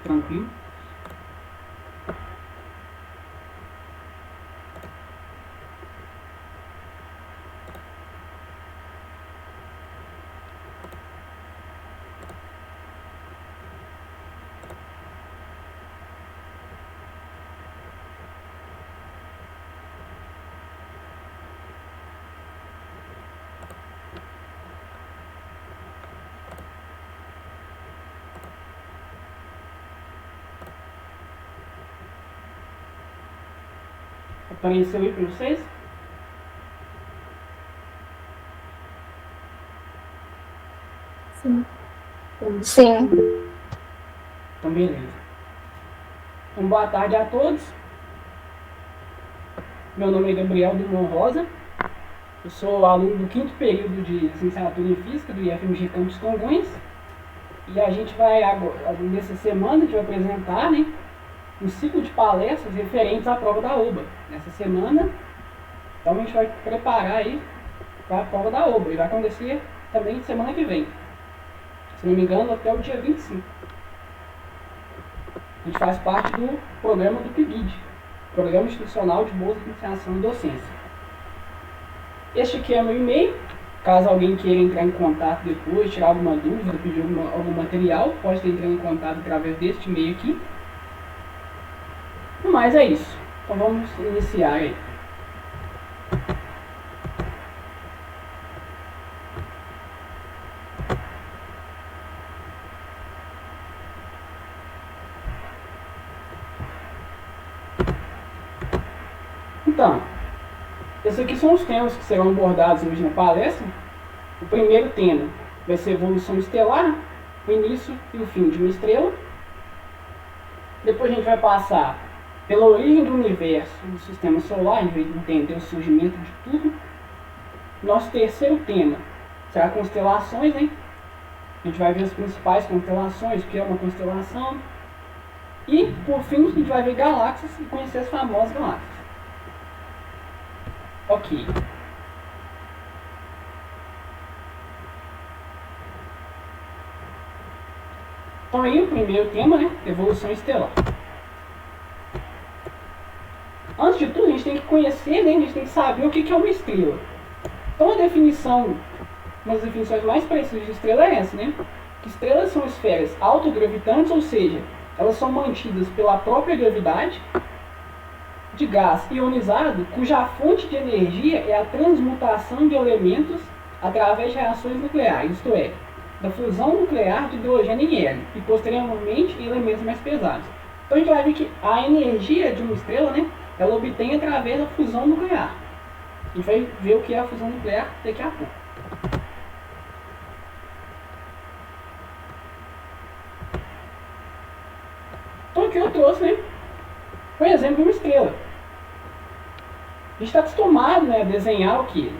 tranquilo. Apareceu aí para vocês? Sim. Sim. Então, beleza. Então, boa tarde a todos. Meu nome é Gabriel Dumont Rosa. Eu sou aluno do 5º período de licenciatura em Física do IFMG Campus Congonhas. E a gente vai, agora, nessa semana, a gente vai apresentar, né, um ciclo de palestras referentes à prova da OBA. Nessa semana, então a gente vai preparar aí para a prova da OBA. E vai acontecer também semana que vem. Se não me engano, até o dia 25. A gente faz parte do programa do PIBID, Programa Institucional de Bolsa de Iniciação e Docência. Este aqui é meu e-mail. Caso alguém queira entrar em contato depois, tirar alguma dúvida, pedir algum material, pode entrar em contato através deste e-mail aqui. Mas é isso. Então vamos iniciar aí. Então, esses aqui são os temas que serão abordados hoje na palestra. O primeiro tema vai ser evolução estelar, o início e o fim de uma estrela. Depois a gente vai passar pela origem do universo do sistema solar, a gente vai entender o surgimento de tudo. Nosso terceiro tema será constelações, né? A gente vai ver as principais constelações, o que é uma constelação. E, por fim, a gente vai ver galáxias e conhecer as famosas galáxias. Ok. Então aí o primeiro tema, né? Evolução estelar. Antes de tudo, a gente tem que conhecer, né? A gente tem que saber o que é uma estrela. Então a definição, uma das definições mais precisas de estrela é essa, né? Que estrelas são esferas autogravitantes, ou seja, elas são mantidas pela própria gravidade, de gás ionizado, cuja fonte de energia é a transmutação de elementos através de reações nucleares, isto é, da fusão nuclear de hidrogênio em hélio, e posteriormente em elementos mais pesados. Então a gente vai ver que a energia de uma estrela, né, ela obtém através da fusão nuclear. A gente vai ver o que é a fusão nuclear daqui a pouco. Então aqui eu trouxe, né, um exemplo de uma estrela. A gente está acostumado, né, a desenhar o que?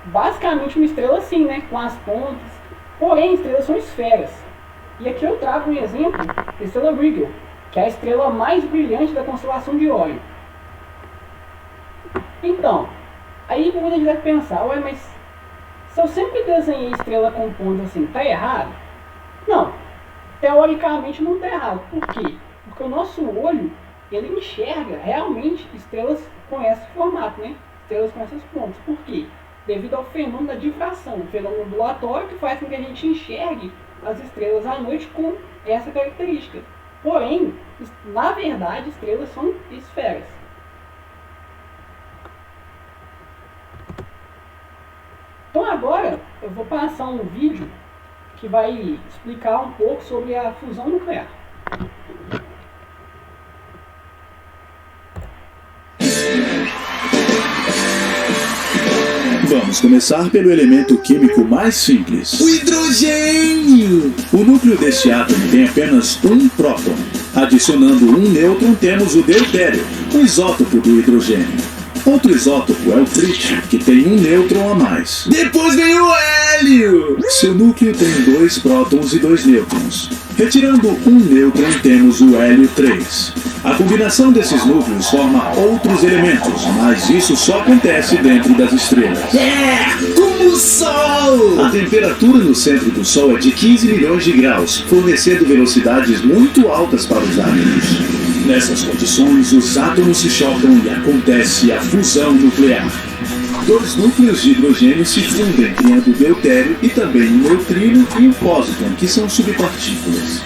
Basicamente uma estrela assim, né, com as pontas. Porém, estrelas são esferas. E aqui eu trago um exemplo da estrela Rigel, que é a estrela mais brilhante da constelação de Órion. Então, aí muita gente deve pensar, ué, mas se eu sempre desenhei estrela com pontas assim, tá errado? Não, teoricamente não tá errado. Por quê? Porque o nosso olho, ele enxerga realmente estrelas com esse formato, né? Estrelas com essas pontas. Por quê? Devido ao fenômeno da difração, o fenômeno ondulatório que faz com que a gente enxergue as estrelas à noite com essa característica. Porém, na verdade, estrelas são esferas. Então agora eu vou passar um vídeo que vai explicar um pouco sobre a fusão nuclear. Vamos começar pelo elemento químico mais simples. O hidrogênio! O núcleo deste átomo tem apenas um próton. Adicionando um nêutron, temos o deutério, o isótopo do hidrogênio. Outro isótopo é o trítio, que tem um nêutron a mais. Depois vem o hélio! Seu núcleo tem 2 prótons e 2 nêutrons. Retirando um nêutron, temos o hélio 3. A combinação desses núcleos forma outros elementos, mas isso só acontece dentro das estrelas. Como O Sol! A temperatura no centro do Sol é de 15 milhões de graus, fornecendo velocidades muito altas para os átomos. Nessas condições, os átomos se chocam e acontece a fusão nuclear. Dois núcleos de hidrogênio se fundem, criando o deutério e também o neutrino e o pósitron, que são subpartículas.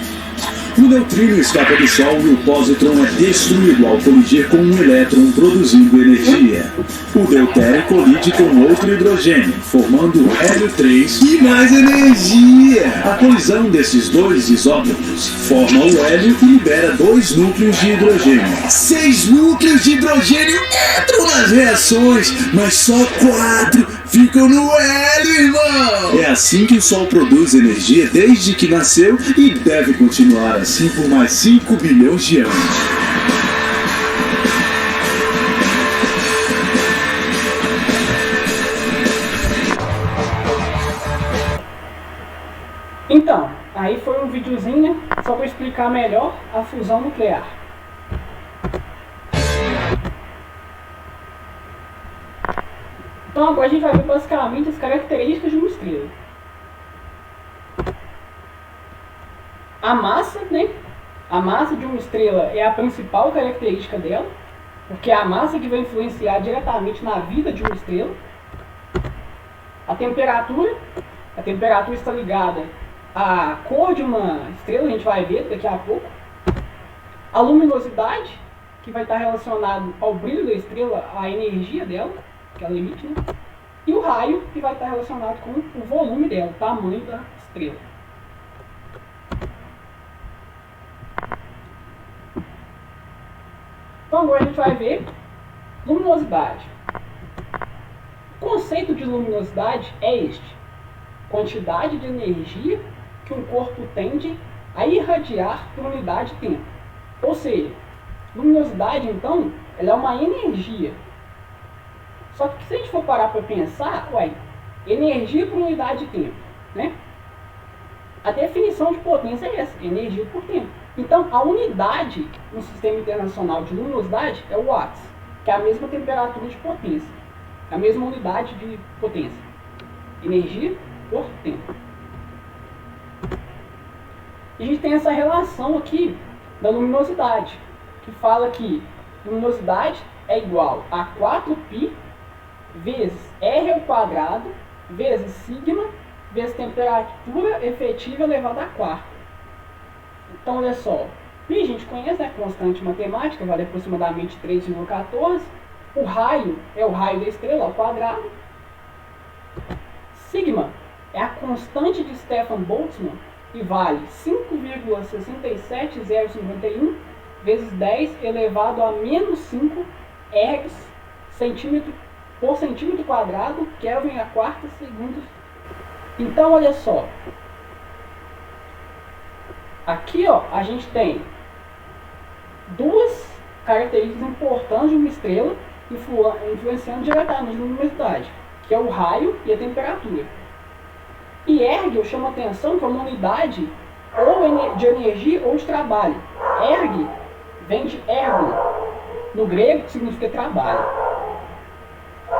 O neutrino escapa do Sol e o pósitron é destruído ao colidir com um elétron, produzindo energia. O deutério colide com outro hidrogênio, formando o hélio 3 E mais energia! A colisão desses dois isótopos forma o hélio e libera dois núcleos de hidrogênio. 6 núcleos de hidrogênio entram nas reações, mas só 4 ficam no hélio, irmão! É assim que o Sol produz energia desde que nasceu e deve continuar assim por mais 5 bilhões de anos. Então, aí foi um videozinho, né, só para explicar melhor a fusão nuclear. Então agora a gente vai ver basicamente as características de uma estrela. A massa, né? A massa de uma estrela é a principal característica dela, porque é a massa que vai influenciar diretamente na vida de uma estrela. A temperatura está ligada à cor de uma estrela, a gente vai ver daqui a pouco. A luminosidade, que vai estar relacionado ao brilho da estrela, à energia dela, que ela emite, né? E o raio, que vai estar relacionado com o volume dela, o tamanho da estrela. Então agora a gente vai ver luminosidade. O conceito de luminosidade é este: quantidade de energia que um corpo tende a irradiar por unidade de tempo. Ou seja, luminosidade, então, ela é uma energia. Só que se a gente for parar para pensar, energia por unidade de tempo, né? A definição de potência é essa, energia por tempo. Então, a unidade no Sistema Internacional de Luminosidade é o watts, que é a mesma temperatura de potência, a mesma unidade de potência. Energia por tempo. E a gente tem essa relação aqui da luminosidade, que fala que luminosidade é igual a 4π vezes R ao quadrado vezes sigma vezes temperatura efetiva elevada à quarta. Então, olha só, Pi a gente conhece, né? Constante matemática, vale aproximadamente 3,14. O raio é o raio da estrela ao quadrado. Sigma é a constante de Stefan Boltzmann e vale 5,67051 vezes 10 elevado a menos 5 ergs por centímetro quadrado, Kelvin a quarta segundos. Então, olha só. Aqui, ó, a gente tem duas características importantes de uma estrela influenciando diretamente na luminosidade, que é o raio e a temperatura. E erg, eu chamo a atenção que é uma unidade ou de energia ou de trabalho. Erg vem de ergo, no grego, que significa trabalho.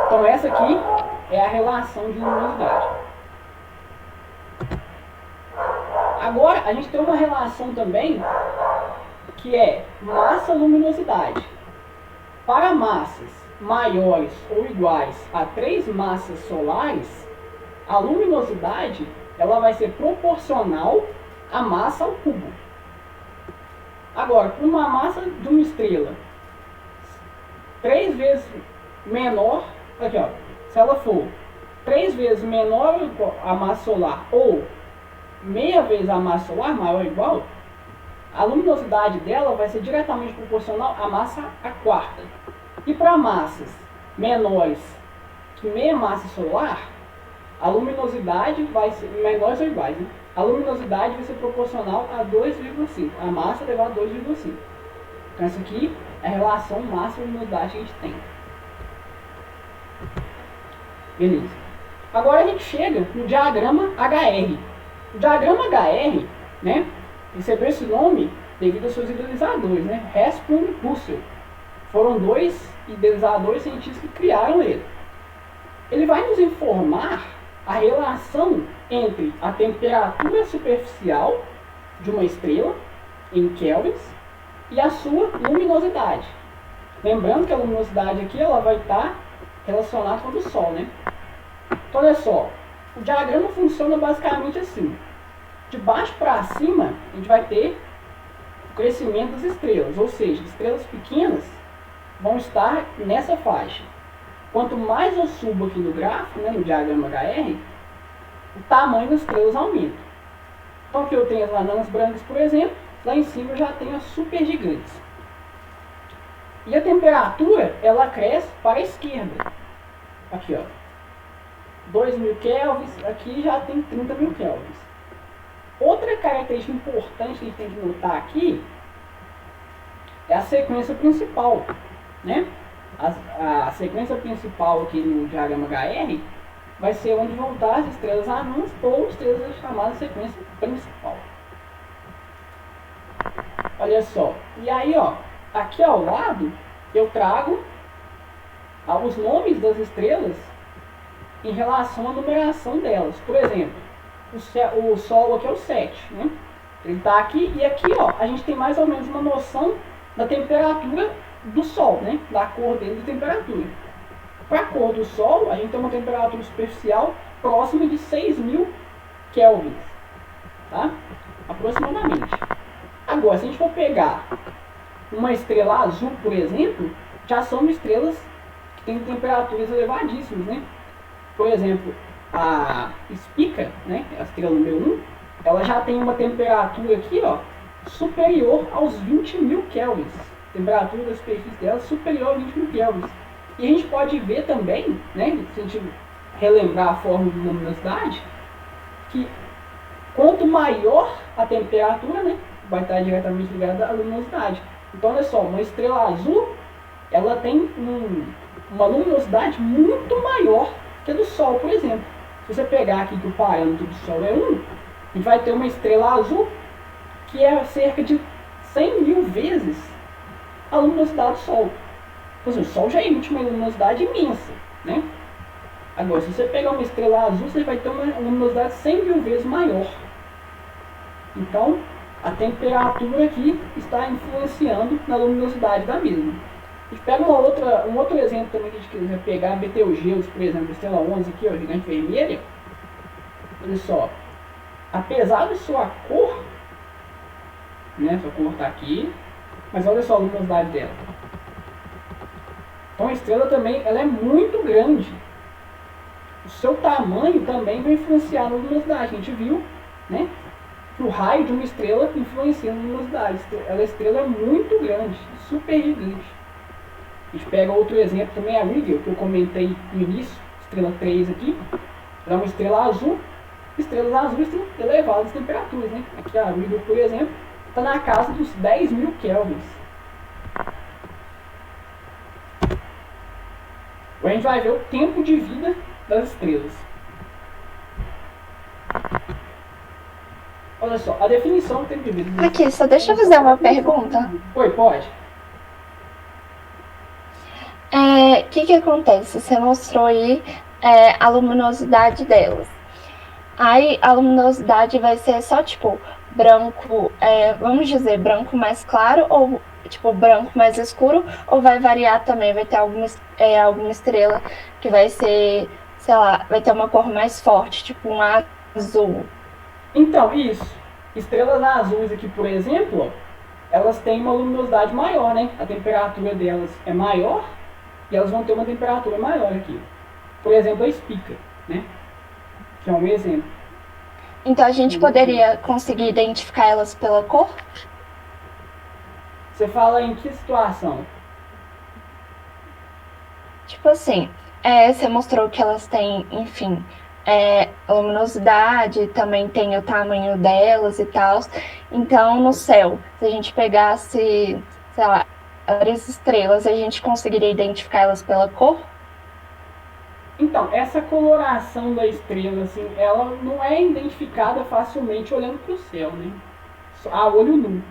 Então essa aqui é a relação de luminosidade. Agora a gente tem uma relação também que é massa-luminosidade. Para massas maiores ou iguais a 3 massas solares, a luminosidade ela vai ser proporcional à massa ao cubo. Agora, para uma massa de uma estrela 3 vezes menor, aqui ó, se ela for 3 vezes menor a massa solar ou meia vez a massa solar, maior ou igual, a luminosidade dela vai ser diretamente proporcional à massa à quarta. E para massas menores que meia massa solar, a luminosidade vai ser, menores ou iguais, né? A luminosidade vai ser proporcional a 2,5, a massa elevado a 2,5. Então essa aqui é a relação massa-luminosidade que a gente tem. Beleza. Agora a gente chega no diagrama HR. O diagrama HR, né, recebeu esse nome devido aos seus idealizadores, né, Hesplund e Russell. Foram dois idealizadores cientistas que criaram ele. Ele vai nos informar a relação entre a temperatura superficial de uma estrela, em kelvins, e a sua luminosidade. Lembrando que a luminosidade aqui ela vai estar relacionada com a do Sol, né? Então, olha só, o diagrama funciona basicamente assim. De baixo para cima, a gente vai ter o crescimento das estrelas, ou seja, estrelas pequenas vão estar nessa faixa. Quanto mais eu subo aqui no gráfico, né, no diagrama HR, o tamanho das estrelas aumenta. Então aqui eu tenho as nanas brancas, por exemplo, lá em cima eu já tenho as supergigantes. E a temperatura, ela cresce para a esquerda. Aqui, ó, 2.000 kelvins, aqui já tem 30.000 kelvins. Outra característica importante que a gente tem que notar aqui é a sequência principal, né? A sequência principal aqui no diagrama HR vai ser onde vão estar as estrelas anãs ou estrelas chamadas sequência principal. Olha só, e aí ó, aqui ao lado eu trago os nomes das estrelas em relação à numeração delas. Por exemplo, o Sol aqui é o 7, né? Ele está aqui e aqui ó, a gente tem mais ou menos uma noção da temperatura do Sol, né? Da cor dele de temperatura. Para a cor do Sol, a gente tem uma temperatura superficial próxima de 6.000 kelvins, tá? Aproximadamente. Agora, se a gente for pegar uma estrela azul, por exemplo, já são estrelas que têm temperaturas elevadíssimas, né? Por exemplo, a Spica, né, a estrela número 1, ela já tem uma temperatura aqui, ó, superior aos 20.000 kelvins. A temperatura da superfície dela é superior a 20.000 kelvins. E a gente pode ver também, né, se a gente relembrar a fórmula de luminosidade, que quanto maior a temperatura, né, vai estar diretamente ligada à luminosidade. Então, olha só, uma estrela azul, ela tem uma luminosidade muito maior que a do Sol, por exemplo. Se você pegar aqui que o parâmetro do Sol é 1, a gente vai ter uma estrela azul que é cerca de 100.000 vezes a luminosidade do Sol. Então, assim, o Sol já emite uma luminosidade imensa, né? Agora, se você pegar uma estrela azul, você vai ter uma luminosidade 100.000 vezes maior. Então, a temperatura aqui está influenciando na luminosidade da mesma. A gente pega um outro exemplo também que a gente quiser pegar, Betelgeuse, por exemplo, estrela 11 aqui, ó, gigante vermelha. Olha só, apesar de sua cor, né, sua cor está aqui, mas olha só a luminosidade dela. Então a estrela também, ela é muito grande. O seu tamanho também vai influenciar na luminosidade. A gente viu, né, que o raio de uma estrela influencia na luminosidade. A estrela é muito grande, super gigante. A gente pega outro exemplo também, a Rigel, que eu comentei no início, estrela 3 aqui. Ela é uma estrela azul. Estrelas azuis têm elevadas temperaturas, né? Aqui a Rigel, por exemplo, está na casa dos 10.000 kelvins. Agora a gente vai ver o tempo de vida das estrelas. Olha só, a definição do tempo de vida. Aqui, só deixa eu fazer uma pergunta. Oi, pode? O que acontece? Você mostrou aí a luminosidade delas. Aí a luminosidade vai ser só tipo branco, vamos dizer, branco mais claro ou tipo branco mais escuro, ou vai variar também? Vai ter alguma estrela que vai ser, sei lá, vai ter uma cor mais forte, tipo um azul. Então, isso. Estrelas azuis aqui, por exemplo, ó, elas têm uma luminosidade maior, né? A temperatura delas é maior e elas vão ter uma temperatura maior aqui. Por exemplo, a Spica, né? Que é um exemplo. Então a gente poderia conseguir identificar elas pela cor? Você fala em que situação? Tipo assim, você mostrou que elas têm, enfim, luminosidade, também tem o tamanho delas e tal. Então, no céu, se a gente pegasse, sei lá, várias estrelas, a gente conseguiria identificar elas pela cor? Então, essa coloração da estrela, assim, ela não é identificada facilmente olhando para o céu, né? A olho nu.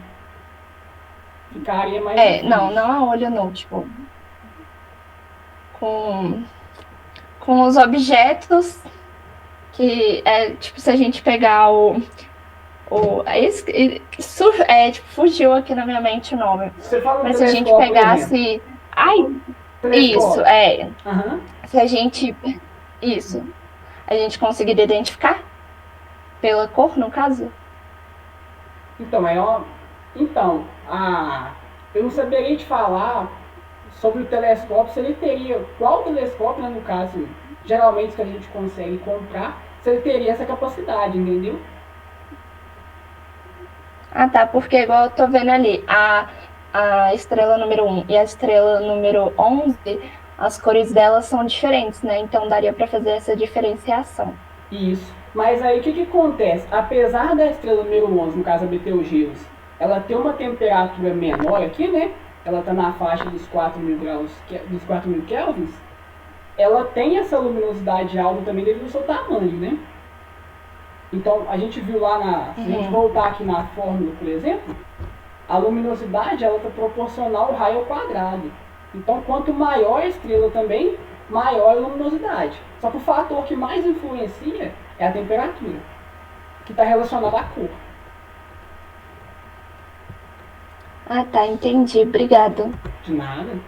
Ficaria mais difícil. Não a olho nu, tipo, com os objetos que é tipo, se a gente pegar tipo, fugiu aqui na minha mente o nome. Você fala do Mas se a gente telescópio, por exemplo. pegasse. Ai, isso, Telescópio. é. Aham. Se a gente. Isso. A gente conseguiria identificar? Pela cor, no caso? Então, eu não saberia te falar sobre o telescópio, se ele teria, qual telescópio, né, no caso, geralmente que a gente consegue comprar, se ele teria essa capacidade, entendeu? Ah, tá, porque igual eu tô vendo ali, a estrela número 1 e a estrela número 11, as cores delas são diferentes, né? Então daria para fazer essa diferenciação. Isso. Mas aí o que acontece? Apesar da estrela número 11, no caso a Betelgeuse, ela ter uma temperatura menor aqui, né? Ela está na faixa dos 4.000 graus, dos 4.000 kelvins. Ela tem essa luminosidade alta também devido ao seu tamanho, né? Então, a gente viu lá se a gente voltar aqui na fórmula, por exemplo, a luminosidade ela está proporcional ao raio ao quadrado. Então, quanto maior a estrela também, maior a luminosidade. Só que o fator que mais influencia é a temperatura, que está relacionada à cor. Ah, tá, entendi. Obrigado. De nada.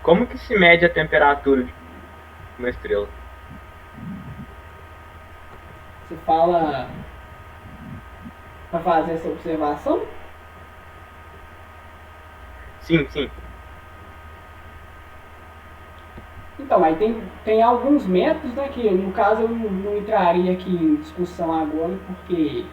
Como que se mede a temperatura de uma estrela? Você fala para fazer essa observação? Sim, sim. Então, aí tem alguns métodos, né, que no caso eu não entraria aqui em discussão agora, porque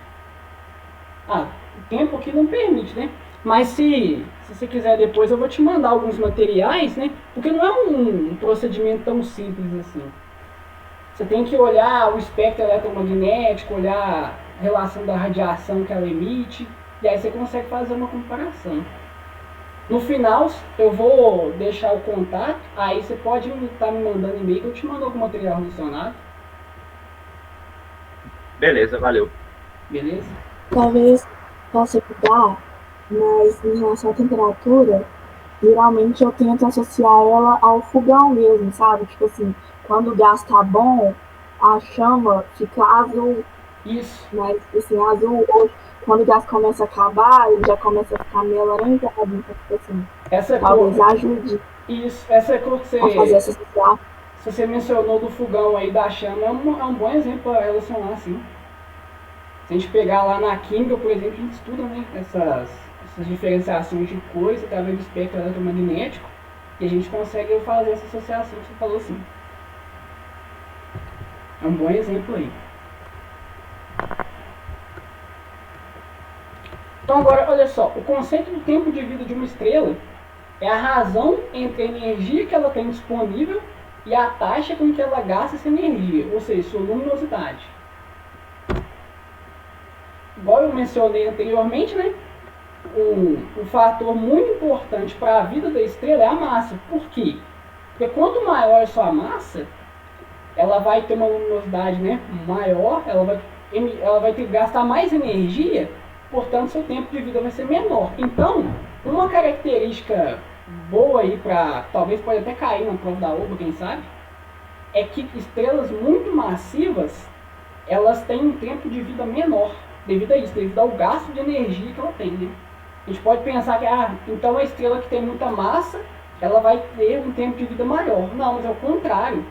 o tempo aqui não permite, né? Mas se você quiser depois eu vou te mandar alguns materiais, né? Porque não é um procedimento tão simples assim. Você tem que olhar o espectro eletromagnético, olhar a relação da radiação que ela emite, e aí você consegue fazer uma comparação. No final, eu vou deixar o contato, aí você pode estar me mandando e-mail que eu te mando algum material relacionado. Beleza, valeu. Beleza? Talvez possa ajudar, mas em relação à temperatura, geralmente eu tento associar ela ao fogão mesmo, sabe? Tipo assim, quando o gás tá bom, a chama fica azul. Isso. Mas assim, azul, quando o gás começa a acabar, ele já começa a ficar meio alaranjado. Então, tipo assim, talvez ajude. Isso, essa cor que você... a fazer essa associação. Se você mencionou do fogão aí da chama, é um bom exemplo para relacionar assim. Se a gente pegar lá na química, por exemplo, a gente estuda, né, essas diferenciações de cores através do espectro eletromagnético e a gente consegue fazer essa associação que você falou assim. É um bom exemplo aí. Então agora, olha só, o conceito do tempo de vida de uma estrela é a razão entre a energia que ela tem disponível e a taxa com que ela gasta essa energia, ou seja, sua luminosidade. Igual eu mencionei anteriormente, né? Um fator muito importante para a vida da estrela é a massa. Por quê? Porque quanto maior a sua massa, ela vai ter uma luminosidade, né, maior, ela vai ter que gastar mais energia, portanto seu tempo de vida vai ser menor. Então, uma característica boa aí para, talvez pode até cair na prova da OBA, quem sabe, é que estrelas muito massivas, elas têm um tempo de vida menor, devido a isso, devido ao gasto de energia que ela tem, né? A gente pode pensar que, então a estrela que tem muita massa, ela vai ter um tempo de vida maior. Não, mas é o contrário.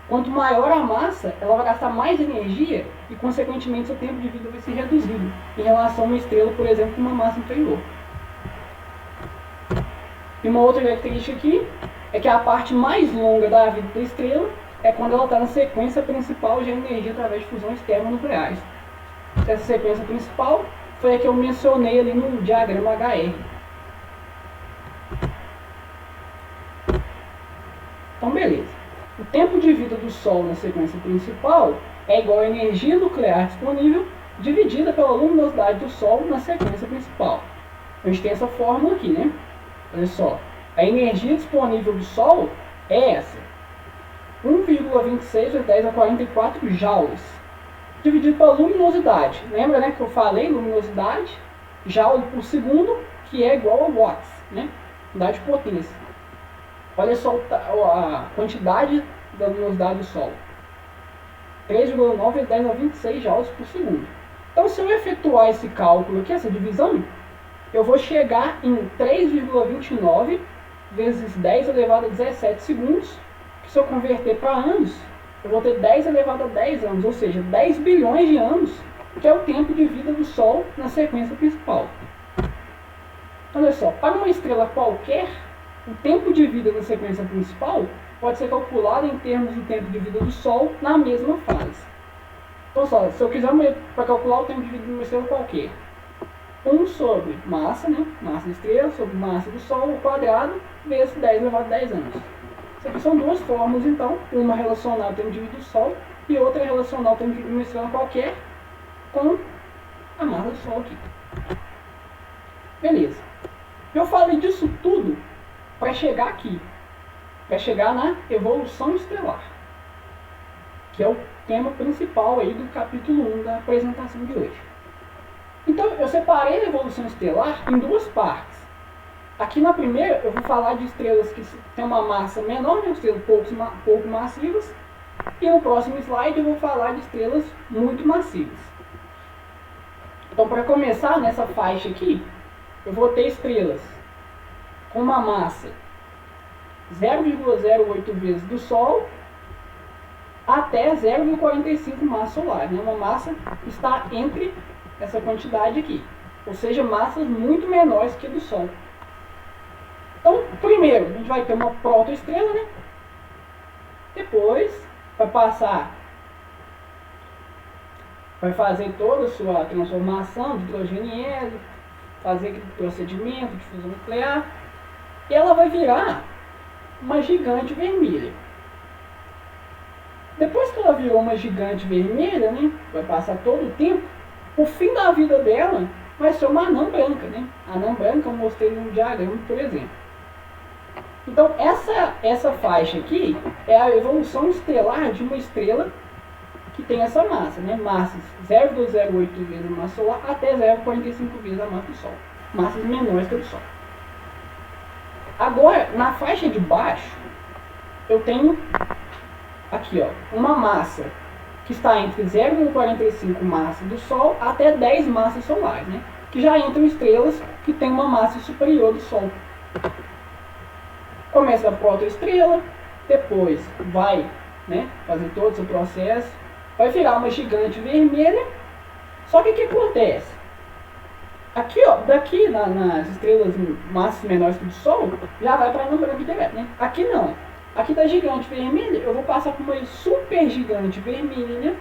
Quanto maior a massa, ela vai gastar mais energia e, consequentemente, seu tempo de vida vai ser reduzido em relação a uma estrela, por exemplo, com uma massa inferior. E uma outra característica aqui é que a parte mais longa da vida da estrela é quando ela está na sequência principal de energia através de fusões termonucleares. Essa sequência principal foi a que eu mencionei ali no diagrama HR. Então, beleza. O tempo de vida do Sol na sequência principal é igual à energia nuclear disponível dividida pela luminosidade do Sol na sequência principal. A gente tem essa fórmula aqui, né? Olha só. A energia disponível do Sol é essa. 1,26 vezes 10 a 44 joules. Dividido pela luminosidade. Lembra, né, que eu falei luminosidade, joule por segundo, que é igual a watts, né? Unidade de potência. Olha só a quantidade da luminosidade do Sol. 3,9 vezes 10 a 26 joules por segundo. Então, se eu efetuar esse cálculo aqui, essa divisão, eu vou chegar em 3,29 vezes 10 elevado a 17 segundos, que se eu converter para anos, eu vou ter 10 elevado a 10 anos, ou seja, 10 bilhões de anos, que é o tempo de vida do Sol na sequência principal. Então, olha só, para uma estrela qualquer, o tempo de vida na sequência principal pode ser calculado em termos do tempo de vida do Sol na mesma fase. Então, só, se eu quiser para calcular o tempo de vida de uma estrela qualquer, 1 sobre massa, né? Massa da estrela sobre massa do Sol ao quadrado vezes 10 elevado a 10 anos. Isso aqui são duas fórmulas, então, uma relacionar o tempo de vida do Sol e outra relacionar o tempo de vida de uma estrela qualquer com a massa do Sol aqui. Beleza. Eu falei disso tudo para chegar aqui, para chegar na evolução estelar, que é o tema principal aí do capítulo 1 da apresentação de hoje. Então, eu separei a evolução estelar em duas partes. Aqui na primeira, eu vou falar de estrelas que têm uma massa menor, né, estrelas pouco massivas, e no próximo slide eu vou falar de estrelas muito massivas. Então, para começar nessa faixa aqui, eu vou ter estrelas com uma massa 0,08 vezes do Sol até 0,45 massa solar, né? Uma massa que está entre essa quantidade aqui, ou seja, massas muito menores que a do Sol. Então, primeiro, a gente vai ter uma protoestrela, né? Depois, vai fazer toda a sua transformação de hidrogênio em hélio, fazer aquele procedimento de fusão nuclear, e ela vai virar uma gigante vermelha. Depois que ela virou uma gigante vermelha, né, vai passar todo o tempo, o fim da vida dela vai ser uma anã branca, né? A anã branca eu mostrei no diagrama, por exemplo. Então, essa faixa aqui é a evolução estelar de uma estrela que tem essa massa, né? Massas 0,08 vezes a massa solar até 0,45 vezes a massa do Sol. Massas menores que a do Sol. Agora, na faixa de baixo, eu tenho aqui, ó, uma massa que está entre 0,45 massas do Sol até 10 massas solares, né? Que já entram estrelas que têm uma massa superior do Sol. Começa a protoestrela, depois vai, né, fazer todo o seu processo, vai virar uma gigante vermelha. Só que o que acontece? Aqui, ó, daqui nas estrelas massas menores que o do Sol, já vai para a anã branca direto, né? Aqui não. Aqui da gigante vermelha, eu vou passar por uma super gigante vermelha.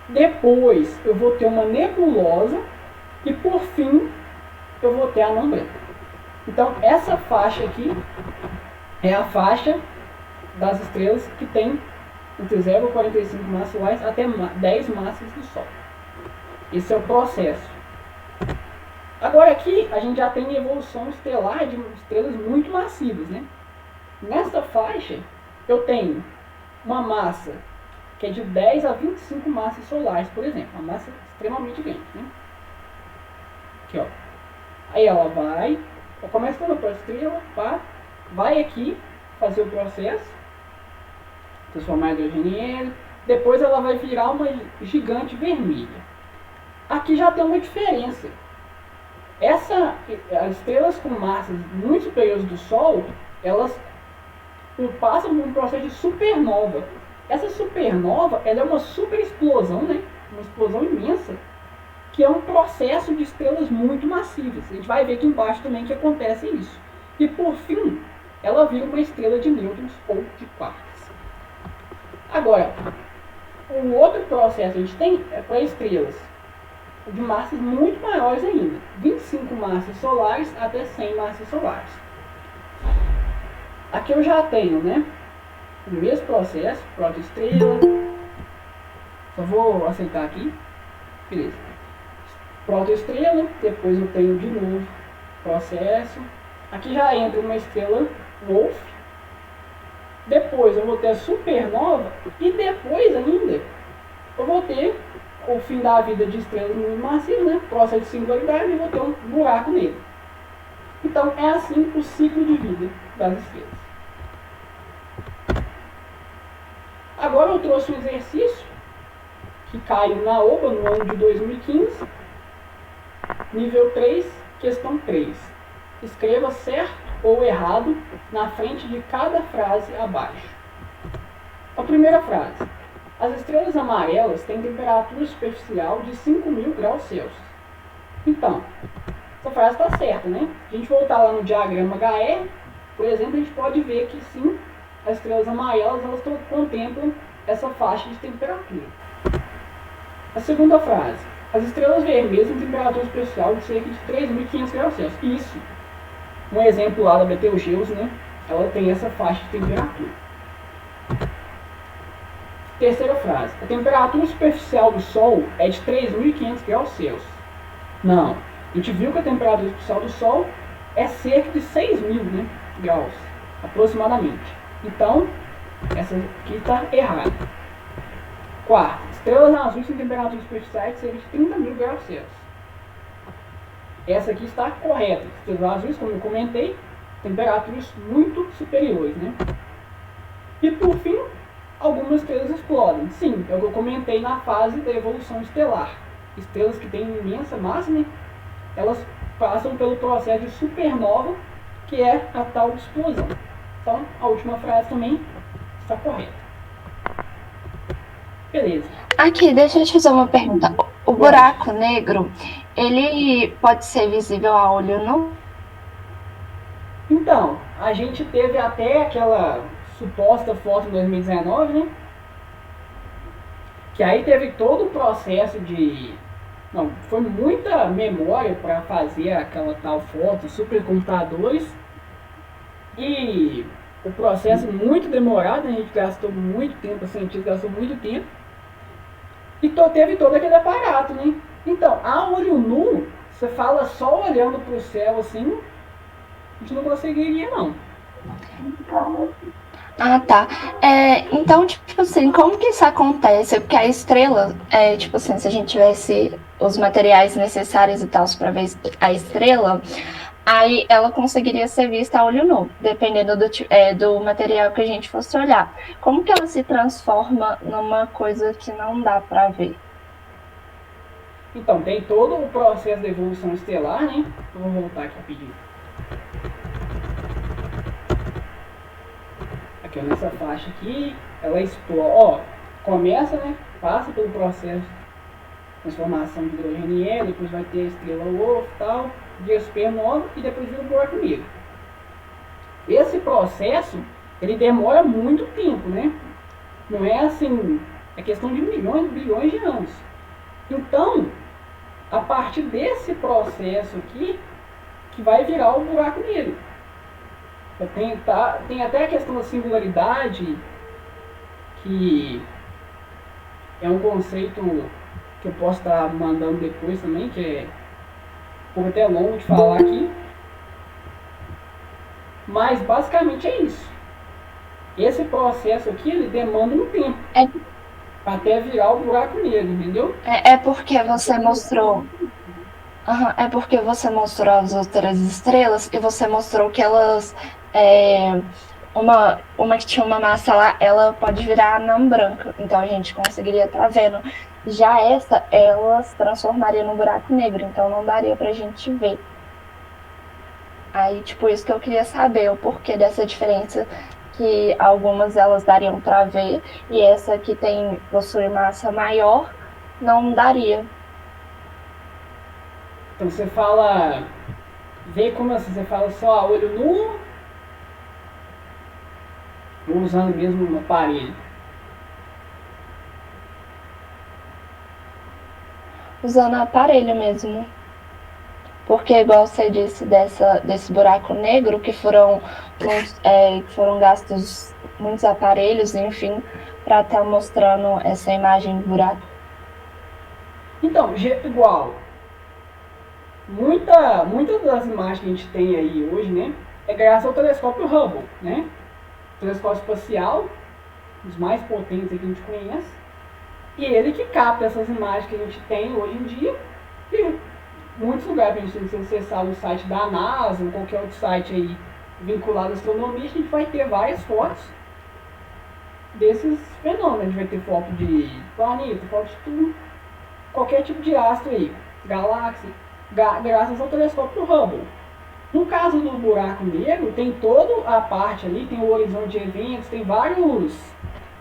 Depois, eu vou ter uma nebulosa. E por fim, eu vou ter a anã branca. Então, essa faixa aqui é a faixa das estrelas que tem entre 0,45 massas solares até 10 massas do Sol. Esse é o processo. Agora aqui, a gente já tem evolução estelar de estrelas muito massivas, né? Nessa faixa, eu tenho uma massa que é de 10 a 25 massas solares, por exemplo. Uma massa extremamente grande, né? Aqui, ó. Aí ela vai, começa com a protoestrela, vai aqui fazer o processo, transformar hidrogênio em hélio. Depois ela vai virar uma gigante vermelha. Aqui já tem uma diferença. As estrelas com massas muito superiores do Sol, elas passam por um processo de supernova. Essa supernova, ela é uma super explosão, né? Uma explosão imensa, que é um processo de estrelas muito massivas. A gente vai ver aqui embaixo também que acontece isso. E por fim, ela vira uma estrela de nêutrons ou de quarks. Agora, um outro processo que a gente tem é para estrelas de massas muito maiores ainda. 25 massas solares até 100 massas solares. Aqui eu já tenho, né, o mesmo processo, protoestrela. Só vou aceitar aqui. Beleza. Protoestrela, depois eu tenho de novo processo. Aqui já entra uma estrela Wolf. Depois eu vou ter a supernova. E depois ainda eu vou ter o fim da vida de estrelas muito massivas, né? Processo de singularidade, e vou ter um buraco nele. Então é assim o ciclo de vida das estrelas. trouxe um exercício que caiu na OBA no ano de 2015. Nível 3, questão 3. Escreva certo ou errado na frente de cada frase abaixo. A primeira frase. As estrelas amarelas têm temperatura superficial de 5.000 graus Celsius. Então, essa frase está certa, né? Se a gente voltar lá no diagrama HR, por exemplo, a gente pode ver que sim, as estrelas amarelas elas contemplam essa faixa de temperatura. A segunda frase. As estrelas vermelhas têm temperatura superficial de cerca de 3.500 graus Celsius. Isso. Um exemplo lá da Betelgeuse, né? Ela tem essa faixa de temperatura. Terceira frase. A temperatura superficial do Sol é de 3.500 graus Celsius. Não. A gente viu que a temperatura superficial do Sol é cerca de 6.000, né, graus, aproximadamente. Então, essa aqui está errada. Quarto. Estrelas azuis têm temperaturas superficiais de cerca de 30.000 graus Celsius. Essa aqui está correta. Estrelas azuis, como eu comentei, temperaturas muito superiores, né? E por fim, algumas estrelas explodem. Sim, é o que eu comentei na fase da evolução estelar. Estrelas que têm imensa massa, né? Elas passam pelo processo de supernova, que é a tal de explosão. Então, a última frase também está correta. Beleza. Aqui, deixa eu te fazer uma pergunta. O buraco negro, ele pode ser visível a olho nu? Então, a gente teve até aquela suposta foto em 2019, né? Que aí teve todo o processo de... Não, foi muita memória para fazer aquela tal foto, supercomputadores. E o processo muito demorado, a gente gastou muito tempo, o cientista gastou muito tempo. E teve todo aquele aparato, né? Então, a olho nu, você fala só olhando para o céu assim, a gente não conseguiria, não. Ah, tá. Então, tipo assim, como que isso acontece? Porque a estrela, tipo assim, se a gente tivesse os materiais necessários e tal para ver a estrela, aí ela conseguiria ser vista a olho nu, dependendo do material que a gente fosse olhar. Como que ela se transforma numa coisa que não dá para ver? Então, tem todo o processo da evolução estelar, né? Vou voltar aqui rapidinho. Aqui, ó, nessa faixa aqui, ela explode. Ó, começa, né? Passa pelo processo de transformação de hidrogênio em hélio, depois vai ter a estrela Wolf e tal, vira supernova e depois vira o buraco negro. Esse processo, ele demora muito tempo, né? Não é assim, é questão de milhões, bilhões de anos. Então, a partir desse processo aqui, que vai virar o buraco negro. Tem até a questão da singularidade, que é um conceito que eu posso estar mandando depois também, que é um pouco até longo de falar aqui. Mas basicamente é isso. Esse processo aqui, ele demanda um tempo. Até virar o buraco negro, entendeu? É porque você mostrou. É porque você mostrou as outras estrelas e você mostrou que elas. Uma que tinha uma massa lá, ela pode virar anã branca. Então a gente conseguiria estar vendo. Já essa, ela se transformaria num buraco negro, então não daria pra gente ver. Aí, tipo, isso que eu queria saber, o porquê dessa diferença, que algumas elas dariam para ver e essa que possui massa maior não daria. Então você fala, vê como assim, você fala só a olho nu ou usando mesmo um aparelho? Usando aparelho mesmo. Porque, igual você disse, desse buraco negro, que foram gastos muitos aparelhos, enfim, para estar mostrando essa imagem do buraco. Então, igual, muitas das imagens que a gente tem aí hoje, né, é graças ao telescópio Hubble, né? O telescópio espacial, os mais potentes que a gente conhece, e ele que capta essas imagens que a gente tem hoje em dia, e muitos lugares, a gente tem que acessar o site da NASA ou qualquer outro site aí vinculado à astronomia, a gente vai ter várias fotos desses fenômenos. A gente vai ter foto de planeta, foto de tudo, qualquer tipo de astro aí, galáxia, graças ao telescópio Hubble. No caso do buraco negro, tem toda a parte ali, tem o horizonte de eventos, tem vários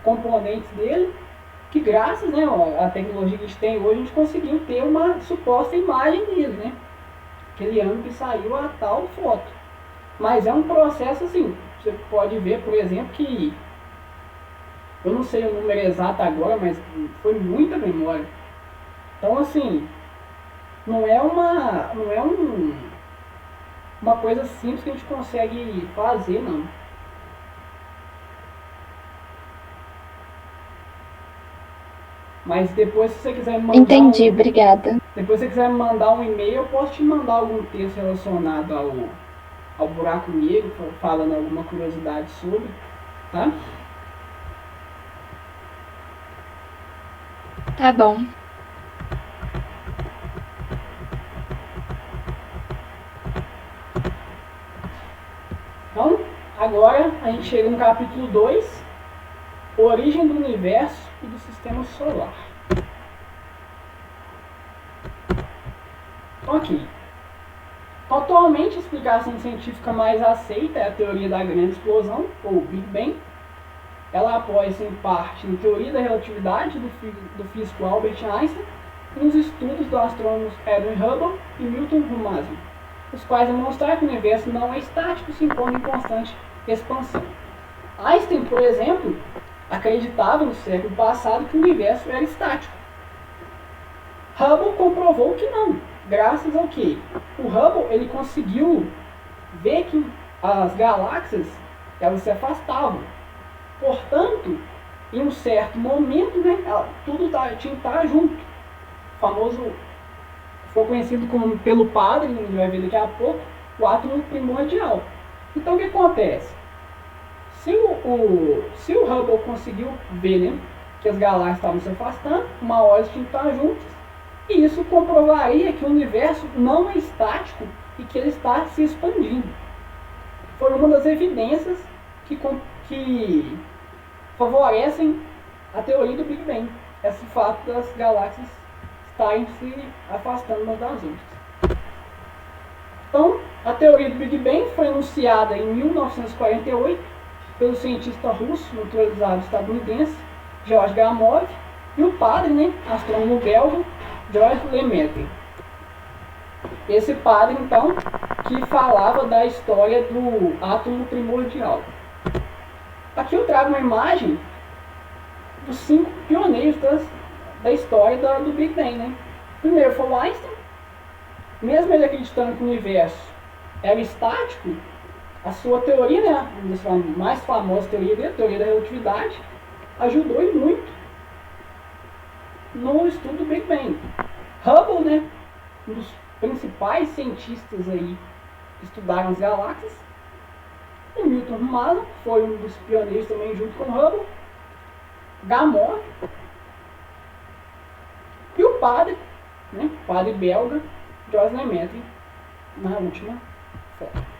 componentes dele, que graças, né, à tecnologia que a gente tem hoje, a gente conseguiu ter uma suposta imagem dele, né? Aquele ano que saiu a tal foto. Mas é um processo assim, você pode ver, por exemplo, que eu não sei o número exato agora, mas foi muita memória. Então assim, não é uma coisa simples que a gente consegue fazer, não. Mas depois, se você quiser me mandar Entendi, obrigada. Depois, se você quiser me mandar um e-mail, eu posso te mandar algum texto relacionado ao buraco negro, falando alguma curiosidade sobre, tá? Tá bom. Então, agora a gente chega no capítulo 2, Origem do Universo e do Sistema Solar. Então aqui, atualmente a explicação científica mais aceita é a teoria da grande explosão, ou Big Bang. Ela apoia-se em parte na teoria da relatividade do físico Albert Einstein e nos estudos do astrônomo Edwin Hubble e Milton Rummelsee, os quais demonstraram que o universo não é estático, se encontra em constante expansão. Einstein, por exemplo, acreditava no século passado que o universo era estático. Hubble comprovou que não, graças ao que? O Hubble ele conseguiu ver que as galáxias elas se afastavam. Portanto, em um certo momento, né, tudo tinha que estar junto. O famoso, ficou conhecido como, pelo padre, a gente vai ver daqui a pouco, o átomo primordial. Então o que acontece? Se o Hubble conseguiu ver, né, que as galáxias estavam se afastando, uma hora elas tinham que estar juntas, e isso comprovaria que o universo não é estático e que ele está se expandindo. Foi uma das evidências que favorecem a teoria do Big Bang, esse fato das galáxias estarem se afastando umas das outras. Então, a teoria do Big Bang foi enunciada em 1948 pelo cientista russo naturalizado estadunidense George Gamow e o padre, né, astrônomo belga Georges Lemaitre. Esse padre, então, que falava da história do átomo primordial. Aqui eu trago uma imagem dos 5 pioneiros da história do Big Bang, né? Primeiro foi o Einstein. Mesmo ele acreditando que o universo era estático, a sua teoria, né, a mais famosa teoria dele, a teoria da relatividade, ajudou e muito no estudo do Big Bang. Hubble, né, um dos principais cientistas aí que estudaram as galáxias, o Milton Rummelsee foi um dos pioneiros também junto com Hubble, Gamow e o padre, né, padre belga Georges Lemaitre, na última foto.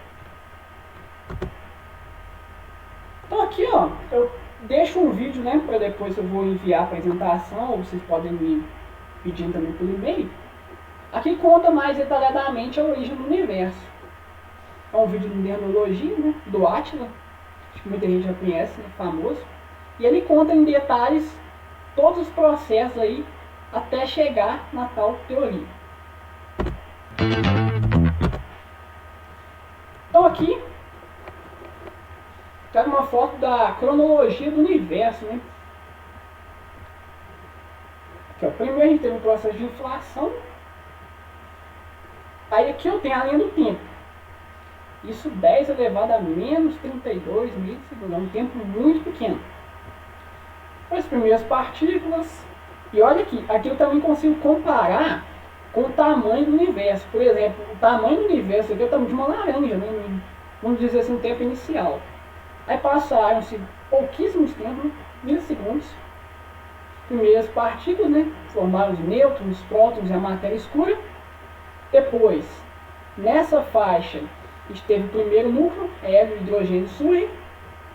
Então aqui, ó, eu deixo um vídeo, né, para depois eu vou enviar a apresentação, ou vocês podem me pedir também por e-mail. Aqui conta mais detalhadamente a origem do universo. É um vídeo de nerdologia, né, do Átila, acho que muita gente já conhece, né, famoso. E ele conta em detalhes todos os processos aí até chegar na tal teoria. Então aqui trago uma foto da cronologia do universo, né? Aqui, ó, primeiro a gente teve um processo de inflação. Aí aqui eu tenho a linha do tempo. Isso 10 elevado a menos 32 milissegundos. É um tempo muito pequeno. As primeiras partículas. E olha aqui eu também consigo comparar com o tamanho do universo. Por exemplo, o tamanho do universo aqui é o tamanho de uma laranja, né? Vamos dizer assim, no tempo inicial. Aí passaram-se pouquíssimos tempos, milissegundos. Primeiras partículas, né? Formaram os nêutrons, os prótons e a matéria escura. Depois, nessa faixa, a gente teve o primeiro núcleo, hélio e hidrogênio surgem.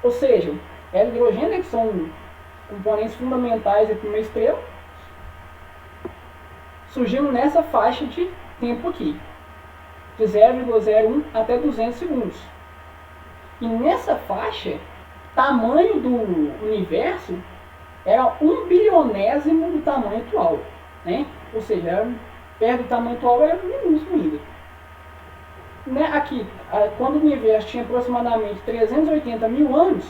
Ou seja, hélio e hidrogênio, né, que são componentes fundamentais para uma estrela, surgiram nessa faixa de tempo aqui, de 0,01 até 200 segundos. E nessa faixa, tamanho do universo era 1 bilionésimo do tamanho atual, né? Ou seja, era, perto do tamanho atual era minúsculo ainda. Né? Aqui, quando o universo tinha aproximadamente 380 mil anos,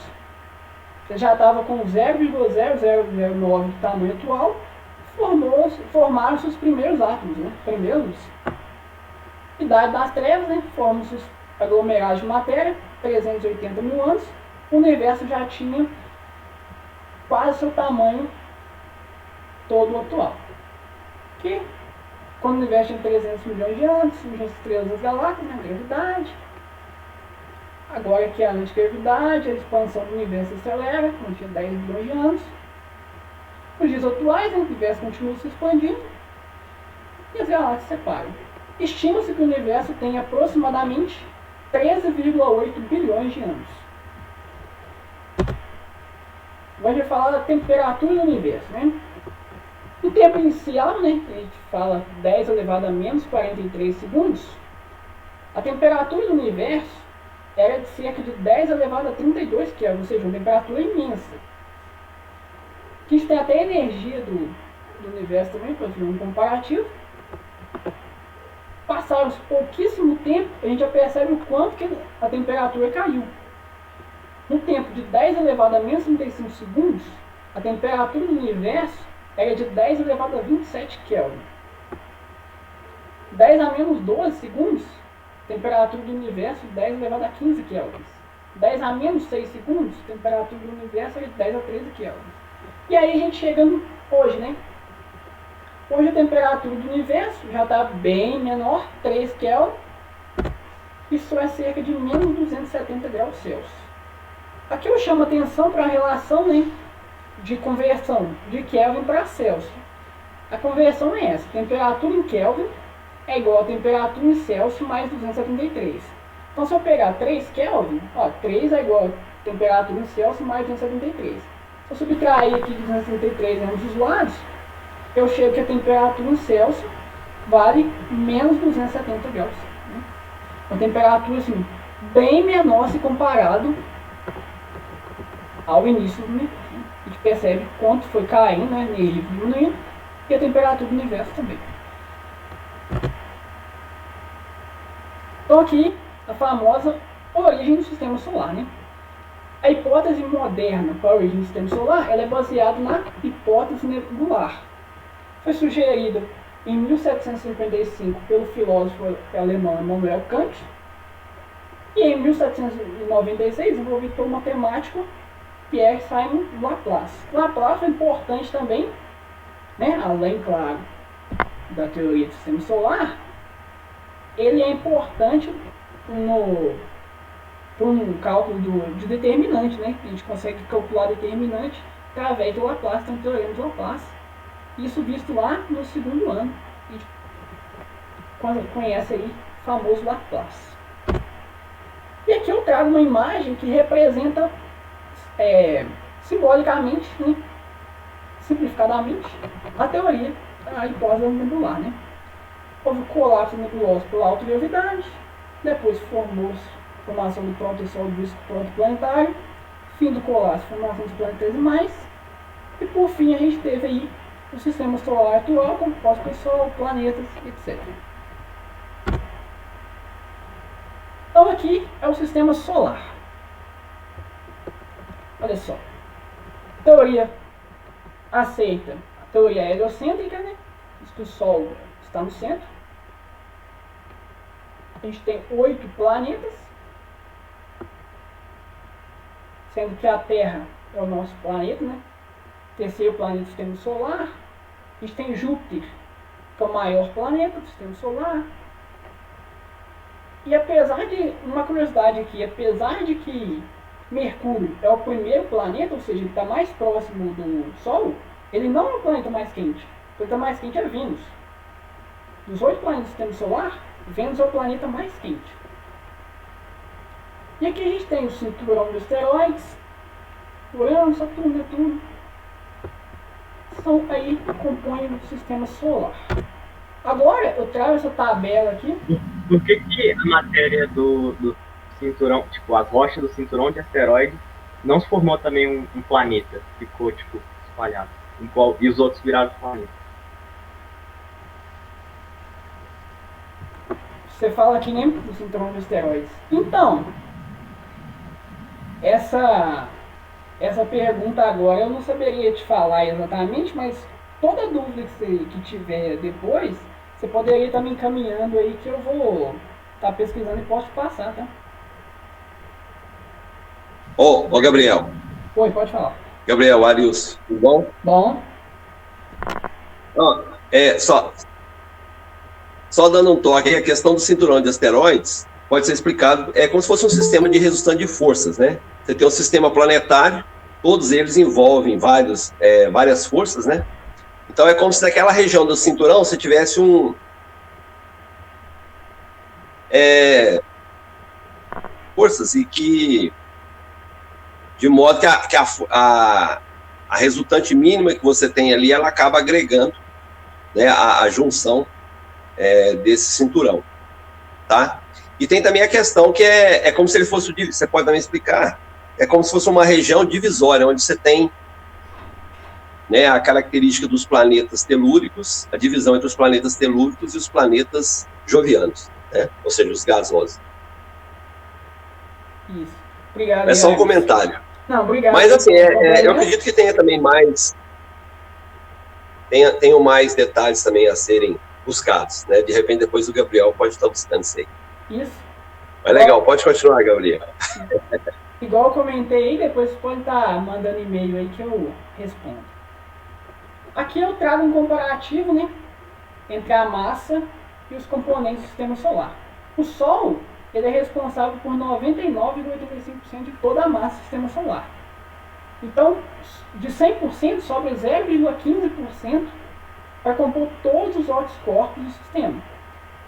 você já estava com 0,0009 do tamanho atual, formaram-se os primeiros átomos, né? Primeiros. Idade das trevas, né? Formam-se os aglomerados de matéria, 380 mil anos, o universo já tinha quase seu tamanho todo atual. Que, quando o universo tinha 300 milhões de anos, surgem as estrelas das galáxias, né? Gravidade. Agora que a antigravidade, a expansão do universo acelera, quando tinha 10 bilhões de anos. Nos dias atuais, o universo continua se expandindo e as galáxias se separam. Estima-se que o universo tem aproximadamente 13,8 bilhões de anos. Agora a gente vai falar da temperatura do universo, né? No tempo inicial, né, a gente fala 10 elevado a menos 43 segundos, a temperatura do universo era de cerca de 10 elevado a 32 Kelvin, ou seja, uma temperatura imensa. Aqui a gente tem até a energia do universo também, para fazer um comparativo. Passaram pouquíssimo tempo, a gente já percebe o quanto que a temperatura caiu. No tempo de 10 elevado a menos 35 segundos, a temperatura do universo era de 10 elevado a 27 Kelvin. 10 a menos 12 segundos, temperatura do universo 10 elevado a 15 Kelvin. 10 a menos 6 segundos, temperatura do universo era de 10 a 13 Kelvin. E aí a gente chega hoje, né? Hoje a temperatura do universo já está bem menor, 3 Kelvin. Isso é cerca de menos 270 graus Celsius. Aqui eu chamo a atenção para a relação, né, de conversão de Kelvin para Celsius. A conversão é essa: temperatura em Kelvin é igual a temperatura em Celsius mais 273. Então se eu pegar 3 Kelvin, ó, 3 é igual a temperatura em Celsius mais 273. Se eu subtrair aqui 273 ambos os lados, eu chego que a temperatura em Celsius vale menos 270 graus. Né? Uma temperatura assim, bem menor se comparado ao início do universo. A gente percebe quanto foi caindo, né, nele diminuindo, e a temperatura do universo também. Então aqui, a famosa origem do sistema solar, né? A hipótese moderna para a origem do sistema solar, ela é baseada na hipótese nebular. Foi sugerida em 1755 pelo filósofo alemão Immanuel Kant, e em 1796 desenvolvido pelo matemático Pierre Simon Laplace. Laplace é importante também, né, além, claro, da teoria do sistema solar, ele é importante para um cálculo de determinante, né? A gente consegue calcular determinante através do Laplace, tem o teorema de Laplace. Isso visto lá no segundo ano. A gente conhece aí o famoso Laplace. E aqui eu trago uma imagem que representa simbolicamente, né, simplificadamente, a teoria da hipótese nebular, né? Houve colapso nebuloso pela alta gravidade, depois formação do protossol do disco protoplanetário, fim do colapso, formação dos planetesimais, e por fim a gente teve aí o sistema solar atual, composto por Sol, planetas, etc. Então aqui é o sistema solar. Olha só. Teoria aceita a teoria heliocêntrica, né? Diz que o Sol está no centro. A gente tem 8 planetas, sendo que a Terra é o nosso planeta, né? Terceiro planeta do sistema solar. A gente tem Júpiter, que é o maior planeta do sistema solar. E apesar de, uma curiosidade aqui, apesar de que Mercúrio é o primeiro planeta, ou seja, ele está mais próximo do Sol, ele não é o planeta mais quente. O planeta mais quente é Vênus. Dos 8 planetas do sistema solar, Vênus é o planeta mais quente. E aqui a gente tem o cinturão de asteroides, Urano, Saturno, Netuno. são aí que compõem o sistema solar. Agora eu trago essa tabela aqui. Por que a matéria do cinturão, tipo, as rochas do cinturão de asteroides, não se formou também um planeta? Ficou, tipo, espalhado. E os outros viraram planetas. Você fala aqui, né, do cinturão de asteroides. Então, essa pergunta agora eu não saberia te falar exatamente, mas toda dúvida que tiver depois, você poderia estar me encaminhando aí que eu vou estar pesquisando e posso te passar, tá? Ô, Gabriel. Oi, pode falar. Gabriel, Arius, tudo bom? Bom. Só dando um toque, a questão do cinturão de asteroides pode ser explicado, é como se fosse um sistema de resultante de forças, né? Você tem um sistema planetário, todos eles envolvem várias forças, né? Então é como se naquela região do cinturão você tivesse forças e que de modo que a resultante mínima que você tem ali, ela acaba agregando, né, a junção desse cinturão, tá? E tem também a questão que é como se ele fosse, você pode também explicar, é como se fosse uma região divisória, onde você tem, né, a característica dos planetas telúricos, a divisão entre os planetas telúricos e os planetas jovianos, né? Ou seja, os gasosos. Isso. Obrigado. É só um comentário. Não, obrigado. Mas assim, eu acredito que tenha também tenham mais detalhes também a serem buscados, né? De repente depois o Gabriel pode estar buscando isso aí. Isso. Mas legal, pode continuar, Gabriel. Igual eu comentei aí, depois você pode estar mandando e-mail aí que eu respondo. Aqui eu trago um comparativo, né, entre a massa e os componentes do sistema solar. O Sol, ele é responsável por 99,85% de toda a massa do sistema solar. Então, de 100%, sobra 0,15% para compor todos os outros corpos do sistema.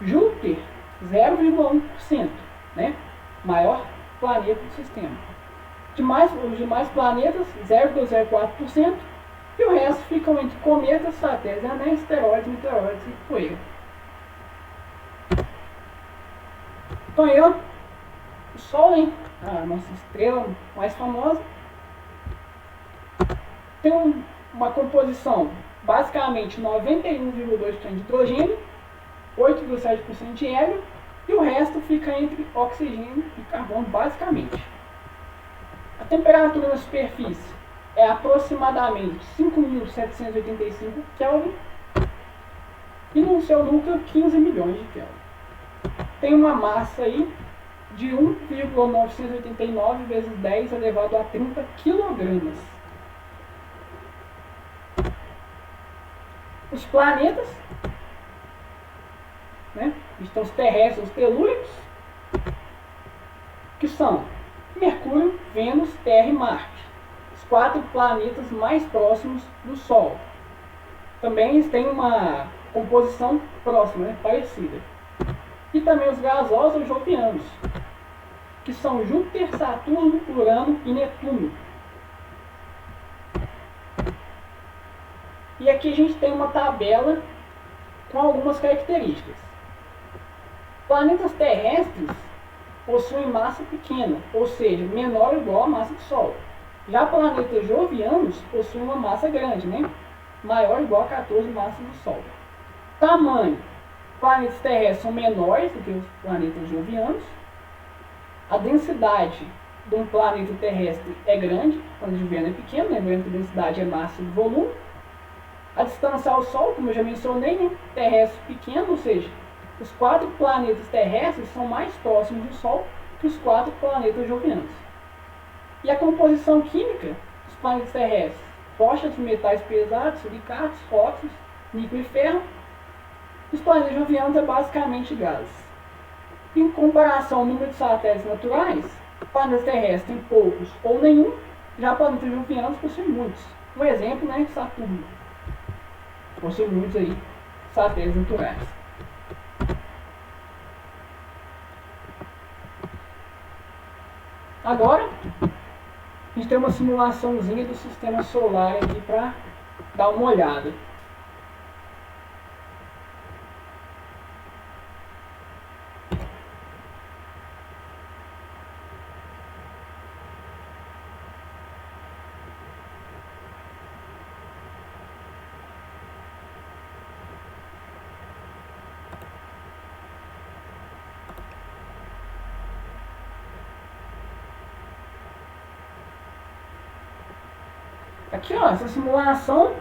Júpiter, 0,1%, né? Maior planeta do sistema. Os demais planetas, 0,04%, e o resto ficam entre cometas, satélites, anéis, asteroides, meteoroides e poeira. Então aí, ó, o Sol, hein? A nossa estrela mais famosa, tem uma composição basicamente 91,2% de hidrogênio, 8,7% de hélio, e o resto fica entre oxigênio e carbono, basicamente. A temperatura na superfície é aproximadamente 5.785 Kelvin e no seu núcleo 15 milhões de Kelvin. Tem uma massa aí de 1,989 vezes 10 elevado a 30 quilogramas. Os planetas, né? Estão os terrestres, os telúricos, que são Mercúrio, Vênus, Terra e Marte, os 4 planetas mais próximos do Sol. Também eles têm uma composição próxima, né? Parecida. E também os gasosos jovianos, que são Júpiter, Saturno, Urano e Netuno. E aqui a gente tem uma tabela com algumas características. Planetas terrestres possuem massa pequena, ou seja, menor ou igual à massa do Sol. Já planetas jovianos possuem uma massa grande, né? Maior ou igual a 14 massas do Sol. Tamanho. Planetas terrestres são menores do que os planetas jovianos. A densidade de um planeta terrestre é grande, o planeta joviano é pequeno, lembrando que a densidade é massa e volume. A distância ao Sol, como eu já mencionei, né? Terrestre pequeno, ou seja, os 4 planetas terrestres são mais próximos do Sol que os 4 planetas jovianos. E a composição química dos planetas terrestres: rochas, metais pesados, silicatos, fósforos, níquel e ferro. Os planetas jovianos é basicamente gases. Em comparação ao número de satélites naturais, planetas terrestres têm poucos ou nenhum, já planetas jovianos possuem muitos. Um exemplo, né, Saturno. Possui muitos aí satélites naturais. Agora, a gente tem uma simulaçãozinha do sistema solar aqui para dar uma olhada. Aqui, ó, essa simulação,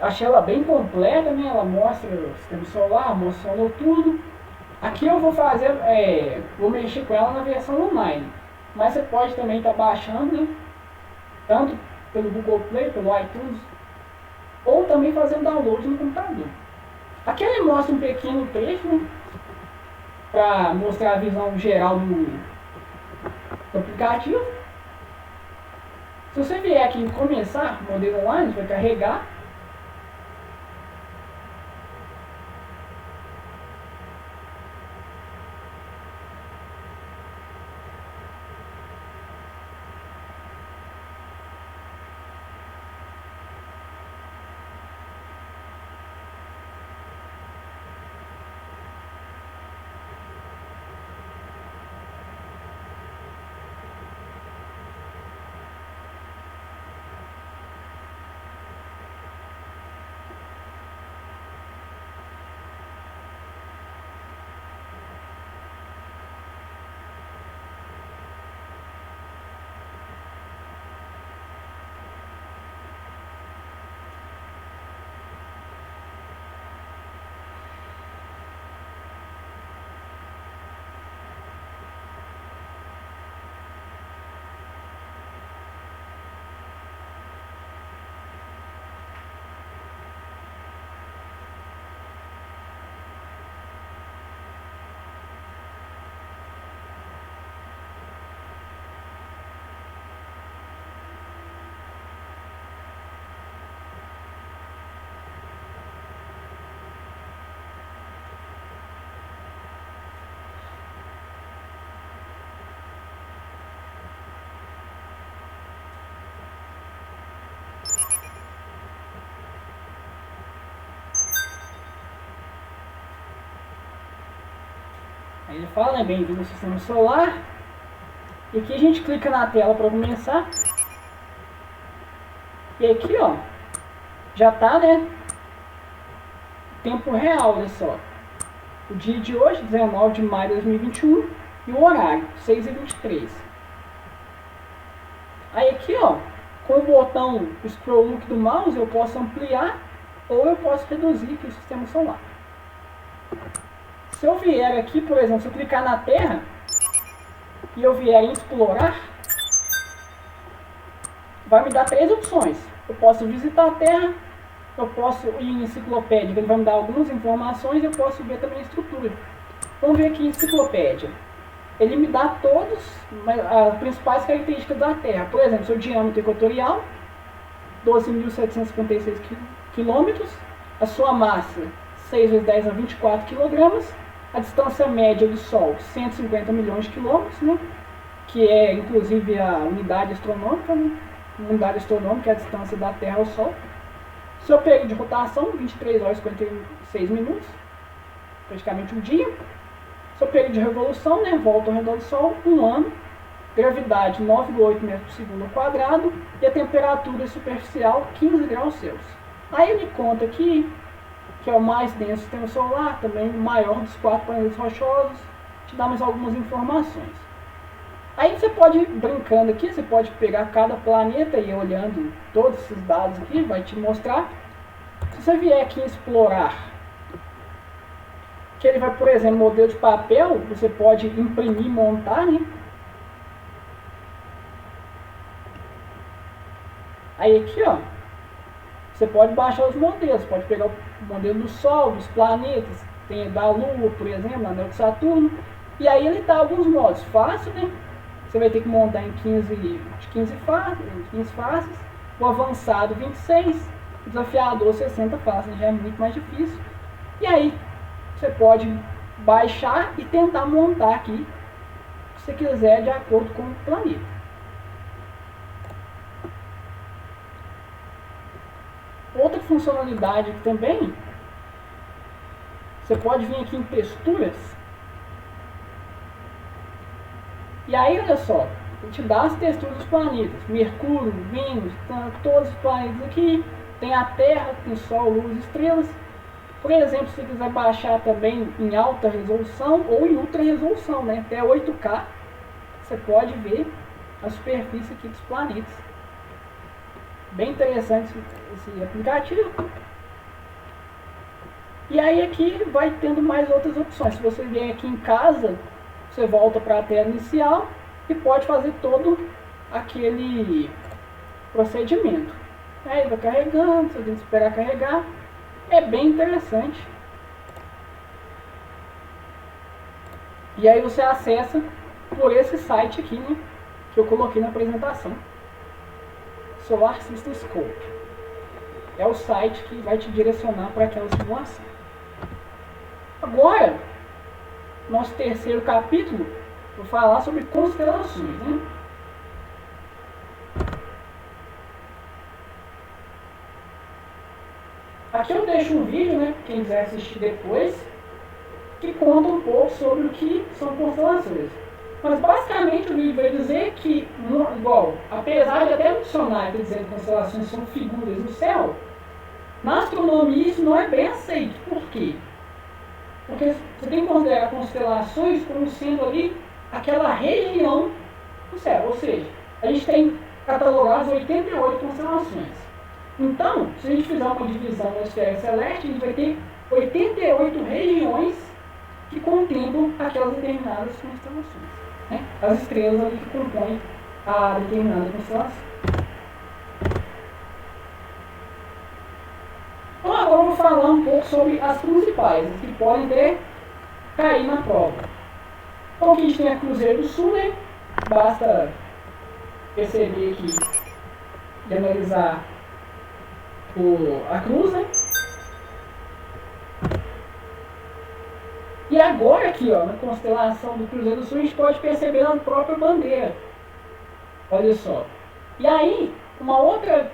achei ela bem completa, né? Ela mostra o sistema solar, mostra o sol noturno. Aqui eu vou fazer, vou mexer com ela na versão online. Mas você pode também estar baixando, né? Tanto pelo Google Play, pelo iTunes, ou também fazendo download no computador. Aqui ele mostra um pequeno trecho, né? Para mostrar a visão geral do aplicativo. Se você vier aqui em começar, modelo online, vai carregar. Aí ele fala, né, bem-vindo ao sistema solar. E aqui a gente clica na tela para começar. E aqui, ó, já tá, né, tempo real, olha só. O dia de hoje, 19 de maio de 2021, e o horário, 6h23. Aí aqui, ó, com o botão Scroll Look do mouse, eu posso ampliar ou eu posso reduzir aqui o sistema solar. Se eu vier aqui, por exemplo, se eu clicar na Terra e eu vier em explorar, vai me dar 3 opções. Eu posso visitar a Terra, eu posso ir em enciclopédia, ele vai me dar algumas informações, e eu posso ver também a estrutura. Vamos ver aqui em enciclopédia. Ele me dá todas as principais características da Terra. Por exemplo, seu diâmetro equatorial, 12.756 km, a sua massa, 6 vezes 10 a 24 kg, a distância média do Sol, 150 milhões de quilômetros, né? Que é inclusive a unidade astronômica, né? Unidade astronômica é a distância da Terra ao Sol. Seu período de rotação, 23 horas e 56 minutos, praticamente um dia. Seu período de revolução, né? Volta ao redor do Sol, 1 ano. Gravidade, 9,8 metros por segundo ao quadrado. E a temperatura superficial, 15 graus Celsius. Aí ele conta aqui que é o mais denso do sistema solar, também o maior dos 4 planetas rochosos, te dá mais algumas informações. Aí você pode ir brincando aqui, você pode pegar cada planeta e ir olhando todos esses dados aqui, vai te mostrar. Se você vier aqui em explorar, que ele vai, por exemplo, modelo de papel, você pode imprimir e montar, né? Aí aqui, ó, você pode baixar os modelos, pode pegar o modelo do Sol, dos planetas, tem da Lua, por exemplo, anel de Saturno, e aí ele dá alguns modos. Fácil, né? Você vai ter que montar em 15 faces, o avançado 26, o desafiador 60 faces, já é muito mais difícil. E aí você pode baixar e tentar montar aqui, se você quiser, de acordo com o planeta. funcionalidade aqui também. Você pode vir aqui em texturas. E aí, olha só, ele te dá as texturas dos planetas. Mercúrio, Vênus, todos os planetas aqui. Tem a Terra, tem Sol, Lua, estrelas. Por exemplo, se você quiser baixar também em alta resolução ou em ultra resolução, né? Até 8K, você pode ver a superfície aqui dos planetas. Bem interessante esse aplicativo. E aí aqui vai tendo mais outras opções. Se você vier aqui em casa, você volta para a tela inicial e pode fazer todo aquele procedimento. Aí vai carregando, você tem que esperar carregar. É bem interessante. E aí você acessa por esse site aqui, né, que eu coloquei na apresentação. Solar System Scope. É o site que vai te direcionar para aquela simulação. Agora, nosso terceiro capítulo, vou falar sobre constelações, né? Aqui eu deixo um vídeo, né, quem quiser assistir depois, que conta um pouco sobre o que são constelações. Mas basicamente o vídeo vai dizer que, igual, apesar de até no dicionário dizer que constelações são figuras do céu, na astronomia isso não é bem aceito. Por quê? Porque você tem que considerar constelações como sendo ali aquela região do céu. Ou seja, a gente tem catalogadas 88 constelações. Então, se a gente fizer uma divisão na esfera celeste, a gente vai ter 88 regiões que contemplam aquelas determinadas constelações, né? As estrelas ali que compõem a determinada constelação. Então agora eu vou falar um pouco sobre as principais, as que podem cair na prova. Então aqui a gente tem a Cruzeiro do Sul, né? Basta perceber aqui e analisar a cruz, né? E agora aqui, ó, na constelação do Cruzeiro do Sul, a gente pode perceber na própria bandeira. Olha só. E aí, uma outra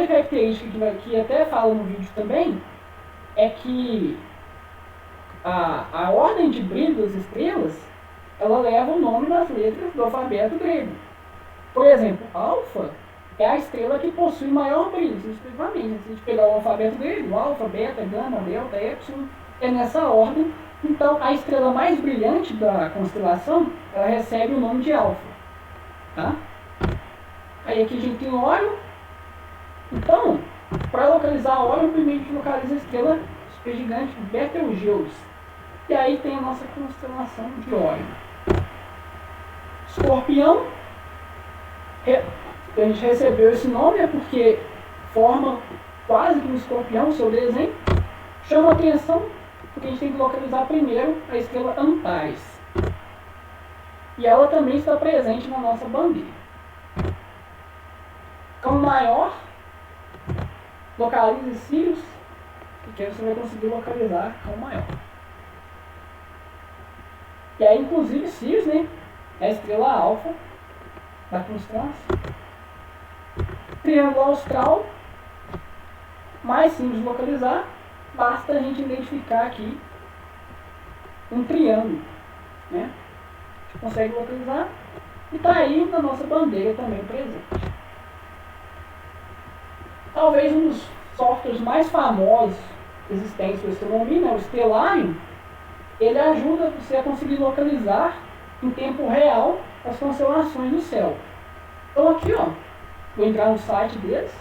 característica que até fala no vídeo também, é que a ordem de brilho das estrelas, ela leva o nome das letras do alfabeto grego. Por exemplo, alfa é a estrela que possui maior brilho, respectivamente. Se a gente pegar o alfabeto grego, alfa, beta, gama, delta, epsilon, é nessa ordem. Então, a estrela mais brilhante da constelação, ela recebe o nome de alfa. Tá? Aí aqui a gente tem Órion. Então, para localizar Órion, primeiro a gente localiza a estrela supergigante Betelgeuse. E aí tem a nossa constelação de Órion. Escorpião, a gente recebeu esse nome porque forma quase que um escorpião, o seu desenho. Chama a atenção porque a gente tem que localizar primeiro a estrela Antares. E ela também está presente na nossa bandeira. Cão maior, localize Sirius, porque você vai conseguir localizar Cão maior. E aí, inclusive, Sirius, né, é a estrela alfa da constelação. Triângulo austral, mais simples de localizar, basta a gente identificar aqui um triângulo, né? A gente consegue localizar e está aí na nossa bandeira também presente. Talvez um dos softwares mais famosos existentes para astronomia, né, o Stellarium, ele ajuda você a conseguir localizar em tempo real as constelações do céu. Então aqui, ó, vou entrar no site deles.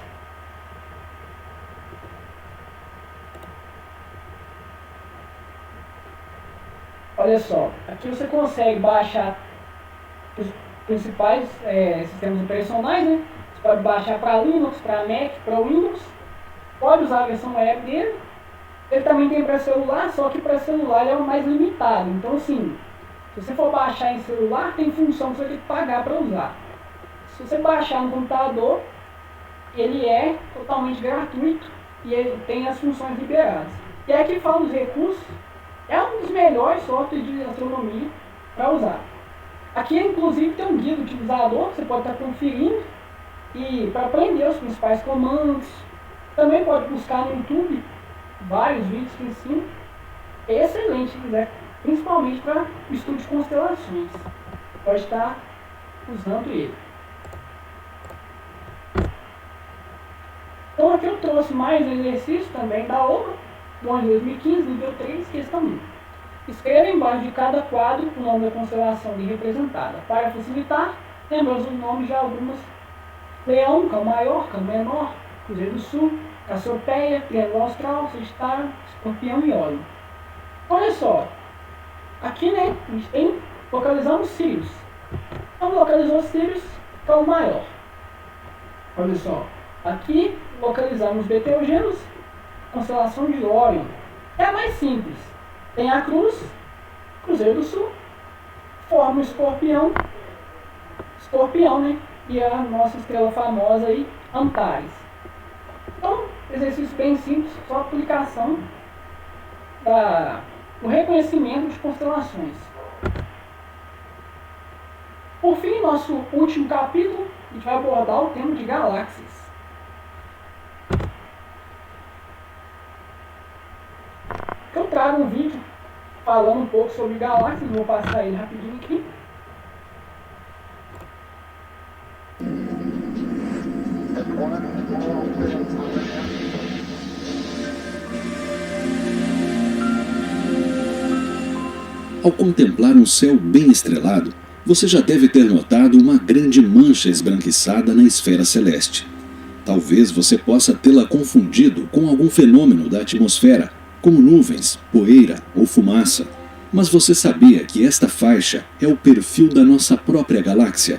Olha só, aqui você consegue baixar os principais sistemas operacionais, né? Você pode baixar para Linux, para Mac, para Windows. Pode usar a versão web dele. Ele também tem para celular, só que para celular ele é o mais limitado. Então, assim, se você for baixar em celular, tem função que você tem que pagar para usar. Se você baixar no computador, ele é totalmente gratuito e ele tem as funções liberadas. E aqui fala dos recursos. É um dos melhores softwares de astronomia para usar. Aqui, inclusive, tem um guia do utilizador, você pode estar conferindo e para aprender os principais comandos, Também pode buscar no YouTube vários vídeos que ensinam. É excelente, né? Principalmente para o estudo de constelações. Pode estar usando ele. Então aqui eu trouxe mais um exercício também da obra, do ano de 2015, nível 3, questão 1. Escreva embaixo de cada quadro o nome da constelação ali representada. Para facilitar, lembramos os nomes de algumas. Leão, que é o maior, que é o menor, Cruzeiro do Sul, Cassiopeia, Triângulo Austral, Sagitário, Escorpião e Óleo. Olha só, aqui, né, a gente tem, localizamos Sirius. Então localizou Sirius, que é o maior. Olha só, aqui localizamos Betelgeuse, constelação de Órion. É a mais simples. Tem a cruz, Cruzeiro do Sul, forma o escorpião, né? E a nossa estrela famosa aí, Antares. Então, exercício bem simples, só aplicação do reconhecimento de constelações. Por fim, nosso último capítulo, a gente vai abordar o tema de galáxias. Eu trago um vídeo falando um pouco sobre galáxias, vou passar ele rapidinho aqui. Ao contemplar um céu bem estrelado, você já deve ter notado uma grande mancha esbranquiçada na esfera celeste. Talvez você possa tê-la confundido com algum fenômeno da atmosfera, como nuvens, poeira ou fumaça. Mas você sabia que esta faixa é o perfil da nossa própria galáxia?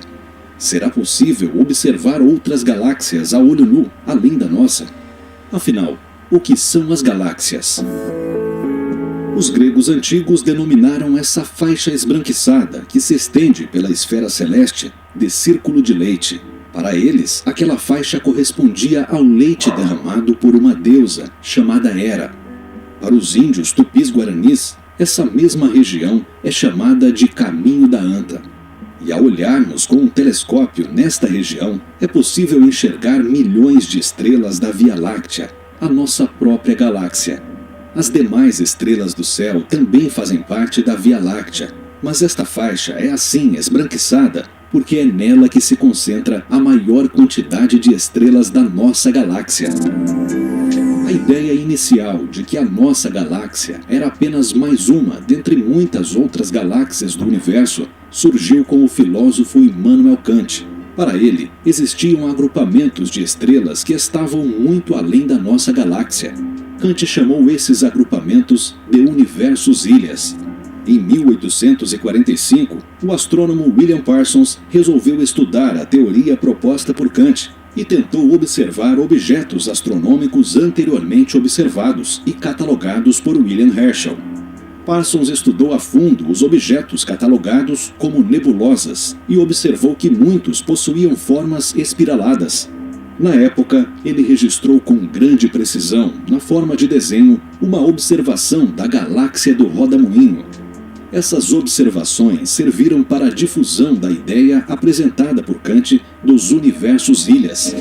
Será possível observar outras galáxias a olho nu, além da nossa? Afinal, o que são as galáxias? Os gregos antigos denominaram essa faixa esbranquiçada que se estende pela esfera celeste de círculo de leite. Para eles, aquela faixa correspondia ao leite derramado por uma deusa chamada Hera. Para os índios tupis-guaranis, essa mesma região é chamada de Caminho da Anta. E ao olharmos com um telescópio nesta região, é possível enxergar milhões de estrelas da Via Láctea, a nossa própria galáxia. As demais estrelas do céu também fazem parte da Via Láctea, mas esta faixa é assim esbranquiçada porque é nela que se concentra a maior quantidade de estrelas da nossa galáxia. A ideia inicial de que a nossa galáxia era apenas mais uma dentre muitas outras galáxias do universo surgiu com o filósofo Immanuel Kant. Para ele, existiam agrupamentos de estrelas que estavam muito além da nossa galáxia. Kant chamou esses agrupamentos de universos-ilhas. Em 1845, o astrônomo William Parsons resolveu estudar a teoria proposta por Kant e tentou observar objetos astronômicos anteriormente observados e catalogados por William Herschel. Parsons estudou a fundo os objetos catalogados como nebulosas e observou que muitos possuíam formas espiraladas. Na época, ele registrou com grande precisão, na forma de desenho, uma observação da galáxia do Roda-Moinho. Essas observações serviram para a difusão da ideia apresentada por Kant dos universos-ilhas.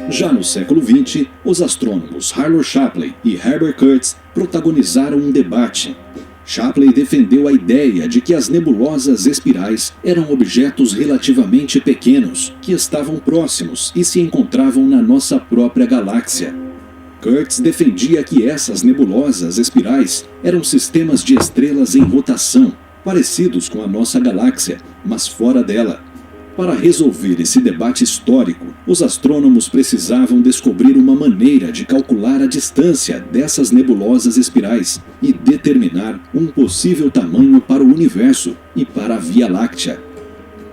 Já no século XX, os astrônomos Harlow Shapley e Herbert Kurtz protagonizaram um debate. Shapley defendeu a ideia de que as nebulosas espirais eram objetos relativamente pequenos, que estavam próximos e se encontravam na nossa própria galáxia. Kurtz defendia que essas nebulosas espirais eram sistemas de estrelas em rotação, parecidos com a nossa galáxia, mas fora dela. Para resolver esse debate histórico, os astrônomos precisavam descobrir uma maneira de calcular a distância dessas nebulosas espirais e determinar um possível tamanho para o universo e para a Via Láctea.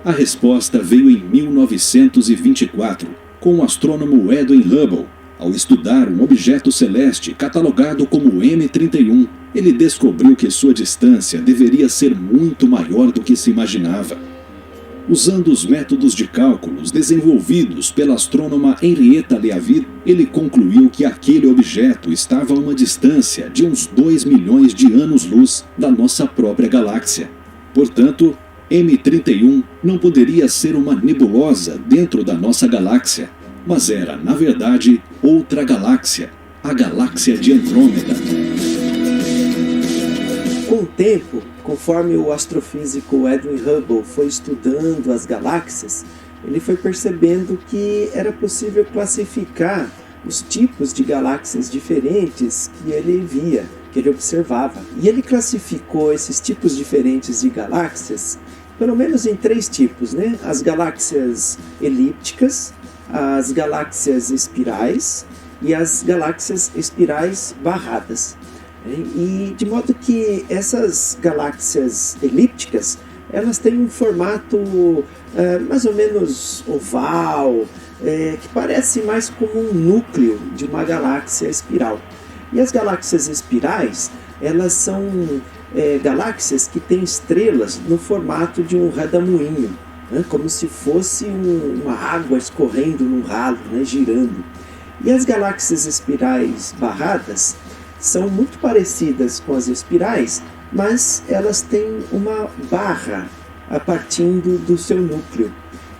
A resposta veio em 1924, com o astrônomo Edwin Hubble. Ao estudar um objeto celeste catalogado como M31, ele descobriu que sua distância deveria ser muito maior do que se imaginava. Usando os métodos de cálculos desenvolvidos pela astrônoma Henrietta Leavitt, ele concluiu que aquele objeto estava a uma distância de uns 2 milhões de anos-luz da nossa própria galáxia. Portanto, M31 não poderia ser uma nebulosa dentro da nossa galáxia, mas era, na verdade, outra galáxia, a galáxia de Andrômeda. Com o tempo, conforme o astrofísico Edwin Hubble foi estudando as galáxias, ele foi percebendo que era possível classificar os tipos de galáxias diferentes que ele via, que ele observava. E ele classificou esses tipos diferentes de galáxias, pelo menos em 3 tipos, né? As galáxias elípticas, as galáxias espirais e as galáxias espirais barradas. E de modo que essas galáxias elípticas, elas têm um formato mais ou menos oval, que parece mais como um núcleo de uma galáxia espiral. E as galáxias espirais, elas são galáxias que têm estrelas no formato de um redemoinho, né? Como se fosse uma água escorrendo num ralo, né? Girando. E as galáxias espirais barradas são muito parecidas com as espirais, mas elas têm uma barra a partir do seu núcleo.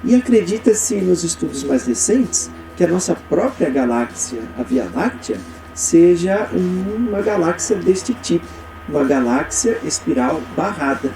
E acredita-se nos estudos mais recentes que a nossa própria galáxia, a Via Láctea, seja uma galáxia deste tipo, uma galáxia espiral barrada.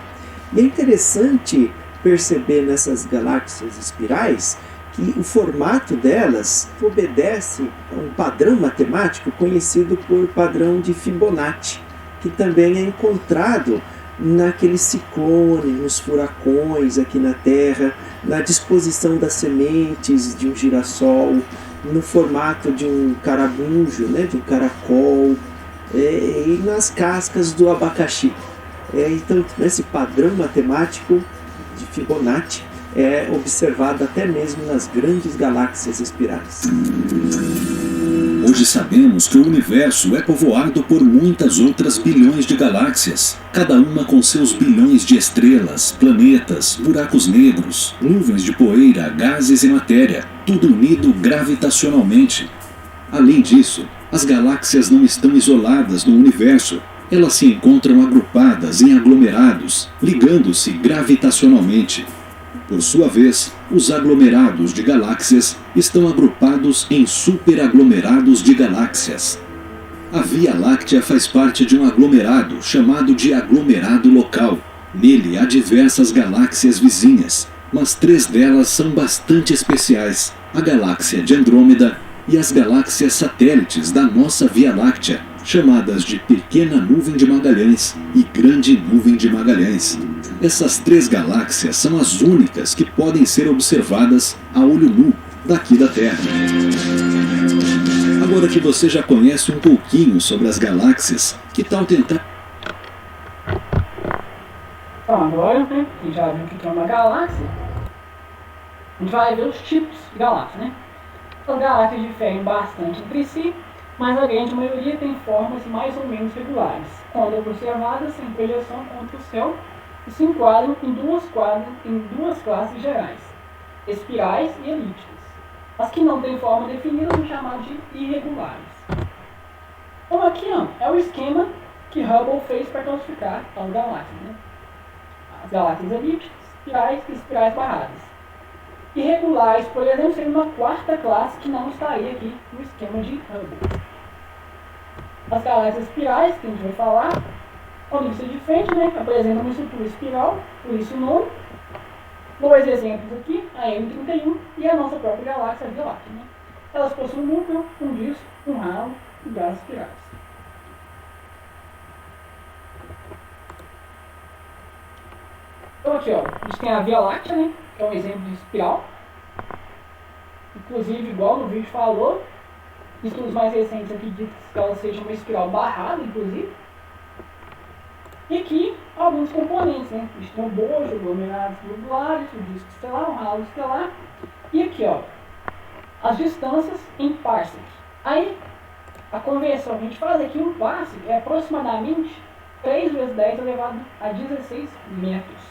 E é interessante perceber nessas galáxias espirais que o formato delas obedece a um padrão matemático conhecido por padrão de Fibonacci, que também é encontrado naquele ciclone, nos furacões aqui na Terra, na disposição das sementes de um girassol, no formato de um caramujo, né, de um caracol, e nas cascas do abacaxi. Então, esse padrão matemático de Fibonacci é observado até mesmo nas grandes galáxias espirais. Hoje sabemos que o universo é povoado por muitas outras bilhões de galáxias, cada uma com seus bilhões de estrelas, planetas, buracos negros, nuvens de poeira, gases e matéria, tudo unido gravitacionalmente. Além disso, as galáxias não estão isoladas no universo, elas se encontram agrupadas em aglomerados, ligando-se gravitacionalmente. Por sua vez, os aglomerados de galáxias estão agrupados em superaglomerados de galáxias. A Via Láctea faz parte de um aglomerado chamado de aglomerado local. Nele há diversas galáxias vizinhas, mas 3 delas são bastante especiais: a galáxia de Andrômeda e as galáxias satélites da nossa Via Láctea, chamadas de Pequena Nuvem de Magalhães e Grande Nuvem de Magalhães. Essas 3 galáxias são as únicas que podem ser observadas a olho nu daqui da Terra. Agora que você já conhece um pouquinho sobre as galáxias, que tal tentar... Então, agora, né, que já viu o que é uma galáxia, a gente vai ver os tipos de galáxias, né? As galáxias diferem bastante entre si, mas a grande maioria tem formas mais ou menos regulares, quando observadas em projeção contra o céu, e se enquadram em duas classes gerais, espirais e elípticas. As que não têm forma definida são chamadas de irregulares. Então aqui é o esquema que Hubble fez para classificar as galáxias, né? As galáxias elípticas, espirais e espirais barradas. Irregulares, por exemplo, seria uma 4ª classe que não estaria aqui no esquema de Hubble. As galáxias espirais, que a gente vai falar, quando isso é diferente, né, apresentam uma estrutura espiral, por isso o nome. 2 exemplos aqui, a M31 e a nossa própria galáxia, a Via Láctea, né? Elas possuem um núcleo, um disco, um ralo e gases espirais. Então aqui, ó, a gente tem a Via Láctea, né, que é um exemplo de espiral. Inclusive, igual no vídeo falou, estudos mais recentes aqui dizem que ela seja uma espiral barrada, inclusive. E aqui, alguns componentes, né? A gente tem o bojo, aglomerados globulares, o disco estelar, o ralo estelar. E aqui, ó, as distâncias em parsec. Aí, a conversão que a gente faz aqui, um parsec é aproximadamente 3 vezes 10 elevado a 16 metros.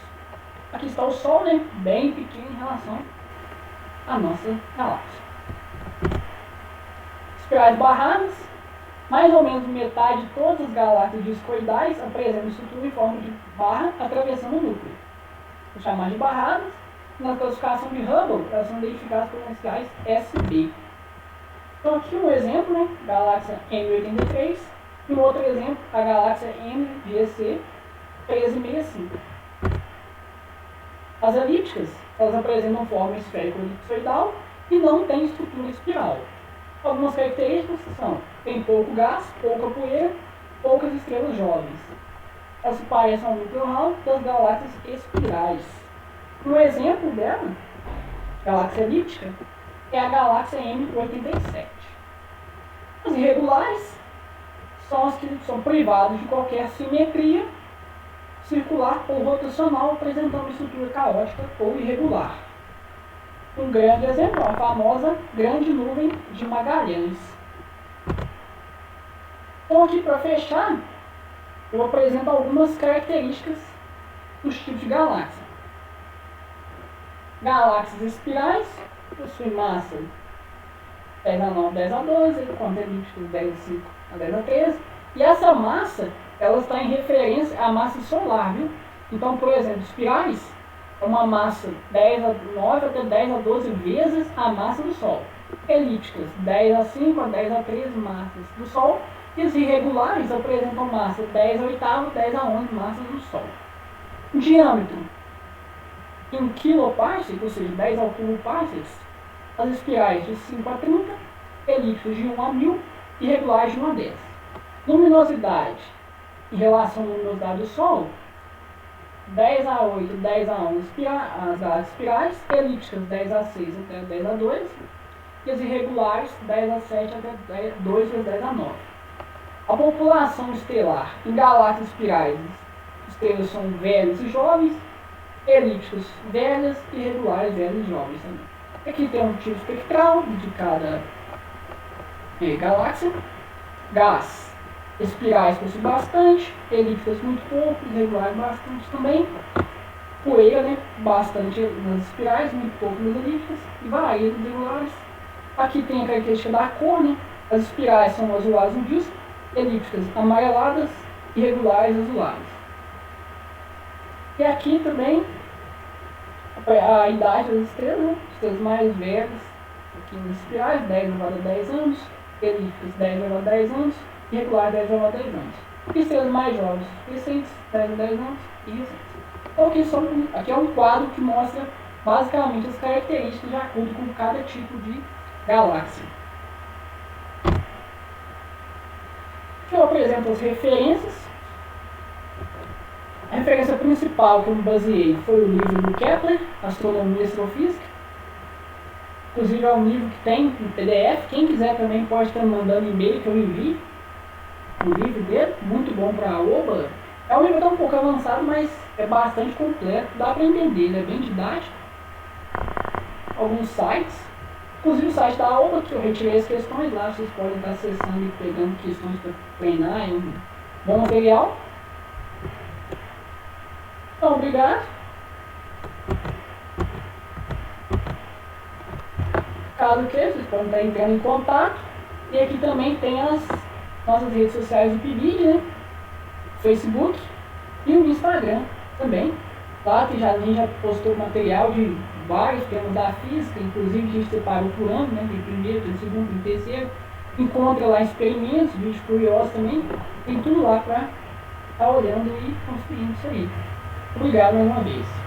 Aqui está o Sol, né? Bem pequeno em relação à nossa galáxia. Espirais barradas, mais ou menos metade de todas as galáxias discoidais apresentam estrutura em forma de barra atravessando o núcleo. Vou chamar de barradas. Na classificação de Hubble, elas são identificadas como iniciais SB. Então aqui um exemplo, né? Galáxia M83. E um outro exemplo, a galáxia MGC 1365. As elípticas, elas apresentam forma esférico-elipsoidal e não têm estrutura espiral. Algumas características são: tem pouco gás, pouca poeira, poucas estrelas jovens. Elas se parecem ao núcleo ralo das galáxias espirais. Um exemplo dela, galáxia elíptica, é a galáxia M87. As irregulares são as que são privadas de qualquer simetria circular ou rotacional, apresentando estrutura caótica ou irregular. Um grande exemplo é a famosa Grande Nuvem de Magalhães. Então aqui para fechar, eu apresento algumas características dos tipos de galáxia. Galáxias espirais possuem massa 10 a 9, 10 a 12, quanto elípticas 10 a 5 a 10 a 13. E essa massa, ela está em referência à massa solar, viu? Então, por exemplo, espirais é uma massa 10 a 9 até 10 a 12 vezes a massa do Sol. Elípticas 10 a 5 a 10 a 13 massas do Sol. E as irregulares apresentam massa 10 a 8, 10 a 11 massas do Sol. Diâmetro em quiloparsec, ou seja, 10 ao cubo parsecs, as espirais de 5 a 30, elípticas de 1 a 1000 e regulares de 1 a 10. Luminosidade em relação à luminosidade do Sol, 10 a 8, 10 a 11 as galáxias espirais, elípticas 10 a 6 até 10 a 2 e as irregulares 10 a 7 até 2 vezes 10 a 9. A população estelar em galáxias espirais, estrelas são velhas e jovens, elípticas velhas e regulares velhas e jovens também. Aqui tem um tipo espectral de cada galáxia. Gás, espirais possuem bastante, elípticas muito pouco, irregulares bastante também. Poeira, né, bastante nas espirais, muito pouco nas elípticas, e varia nos irregulares. Aqui tem a característica da cor, né? As espirais são azuladas no disco, elípticas amareladas, irregulares azuladas. E aqui também a idade das estrelas, né? Estrelas mais velhas, aqui nas espirais, 10 elevado a 10 anos, elípticas 10 elevado a 10 anos, irregulares 10 elevado a 10 anos. E estrelas mais jovens, recentes, 10 a 10 anos e recentes. Então aqui é um quadro que mostra basicamente as características de acordo com cada tipo de galáxia. Aqui eu apresento as referências. A referência principal que eu me baseei foi o livro do Kepler, Astronomia e Astrofísica. Inclusive é um livro que tem no PDF. Quem quiser também pode estar mandando e-mail que eu envio o livro dele. Muito bom para a OBA. É um livro até um pouco avançado, mas é bastante completo. Dá para entender, ele é bem didático. Alguns sites. Inclusive o site da OBA, que eu retirei as questões lá. Vocês podem estar acessando e pegando questões para treinar. É um bom material. Então, obrigado. Caso queira, vocês podem estar entrando em contato. E aqui também tem as nossas redes sociais do PIBID, né? Facebook e o Instagram também. Lá que a gente já postou material de vários temas da física, inclusive a gente separou por ano, né? De primeiro, de segundo, de terceiro. Encontra lá experimentos, vídeos curiosos também. Tem tudo lá para estar olhando e construindo isso aí. Obrigado mais uma vez.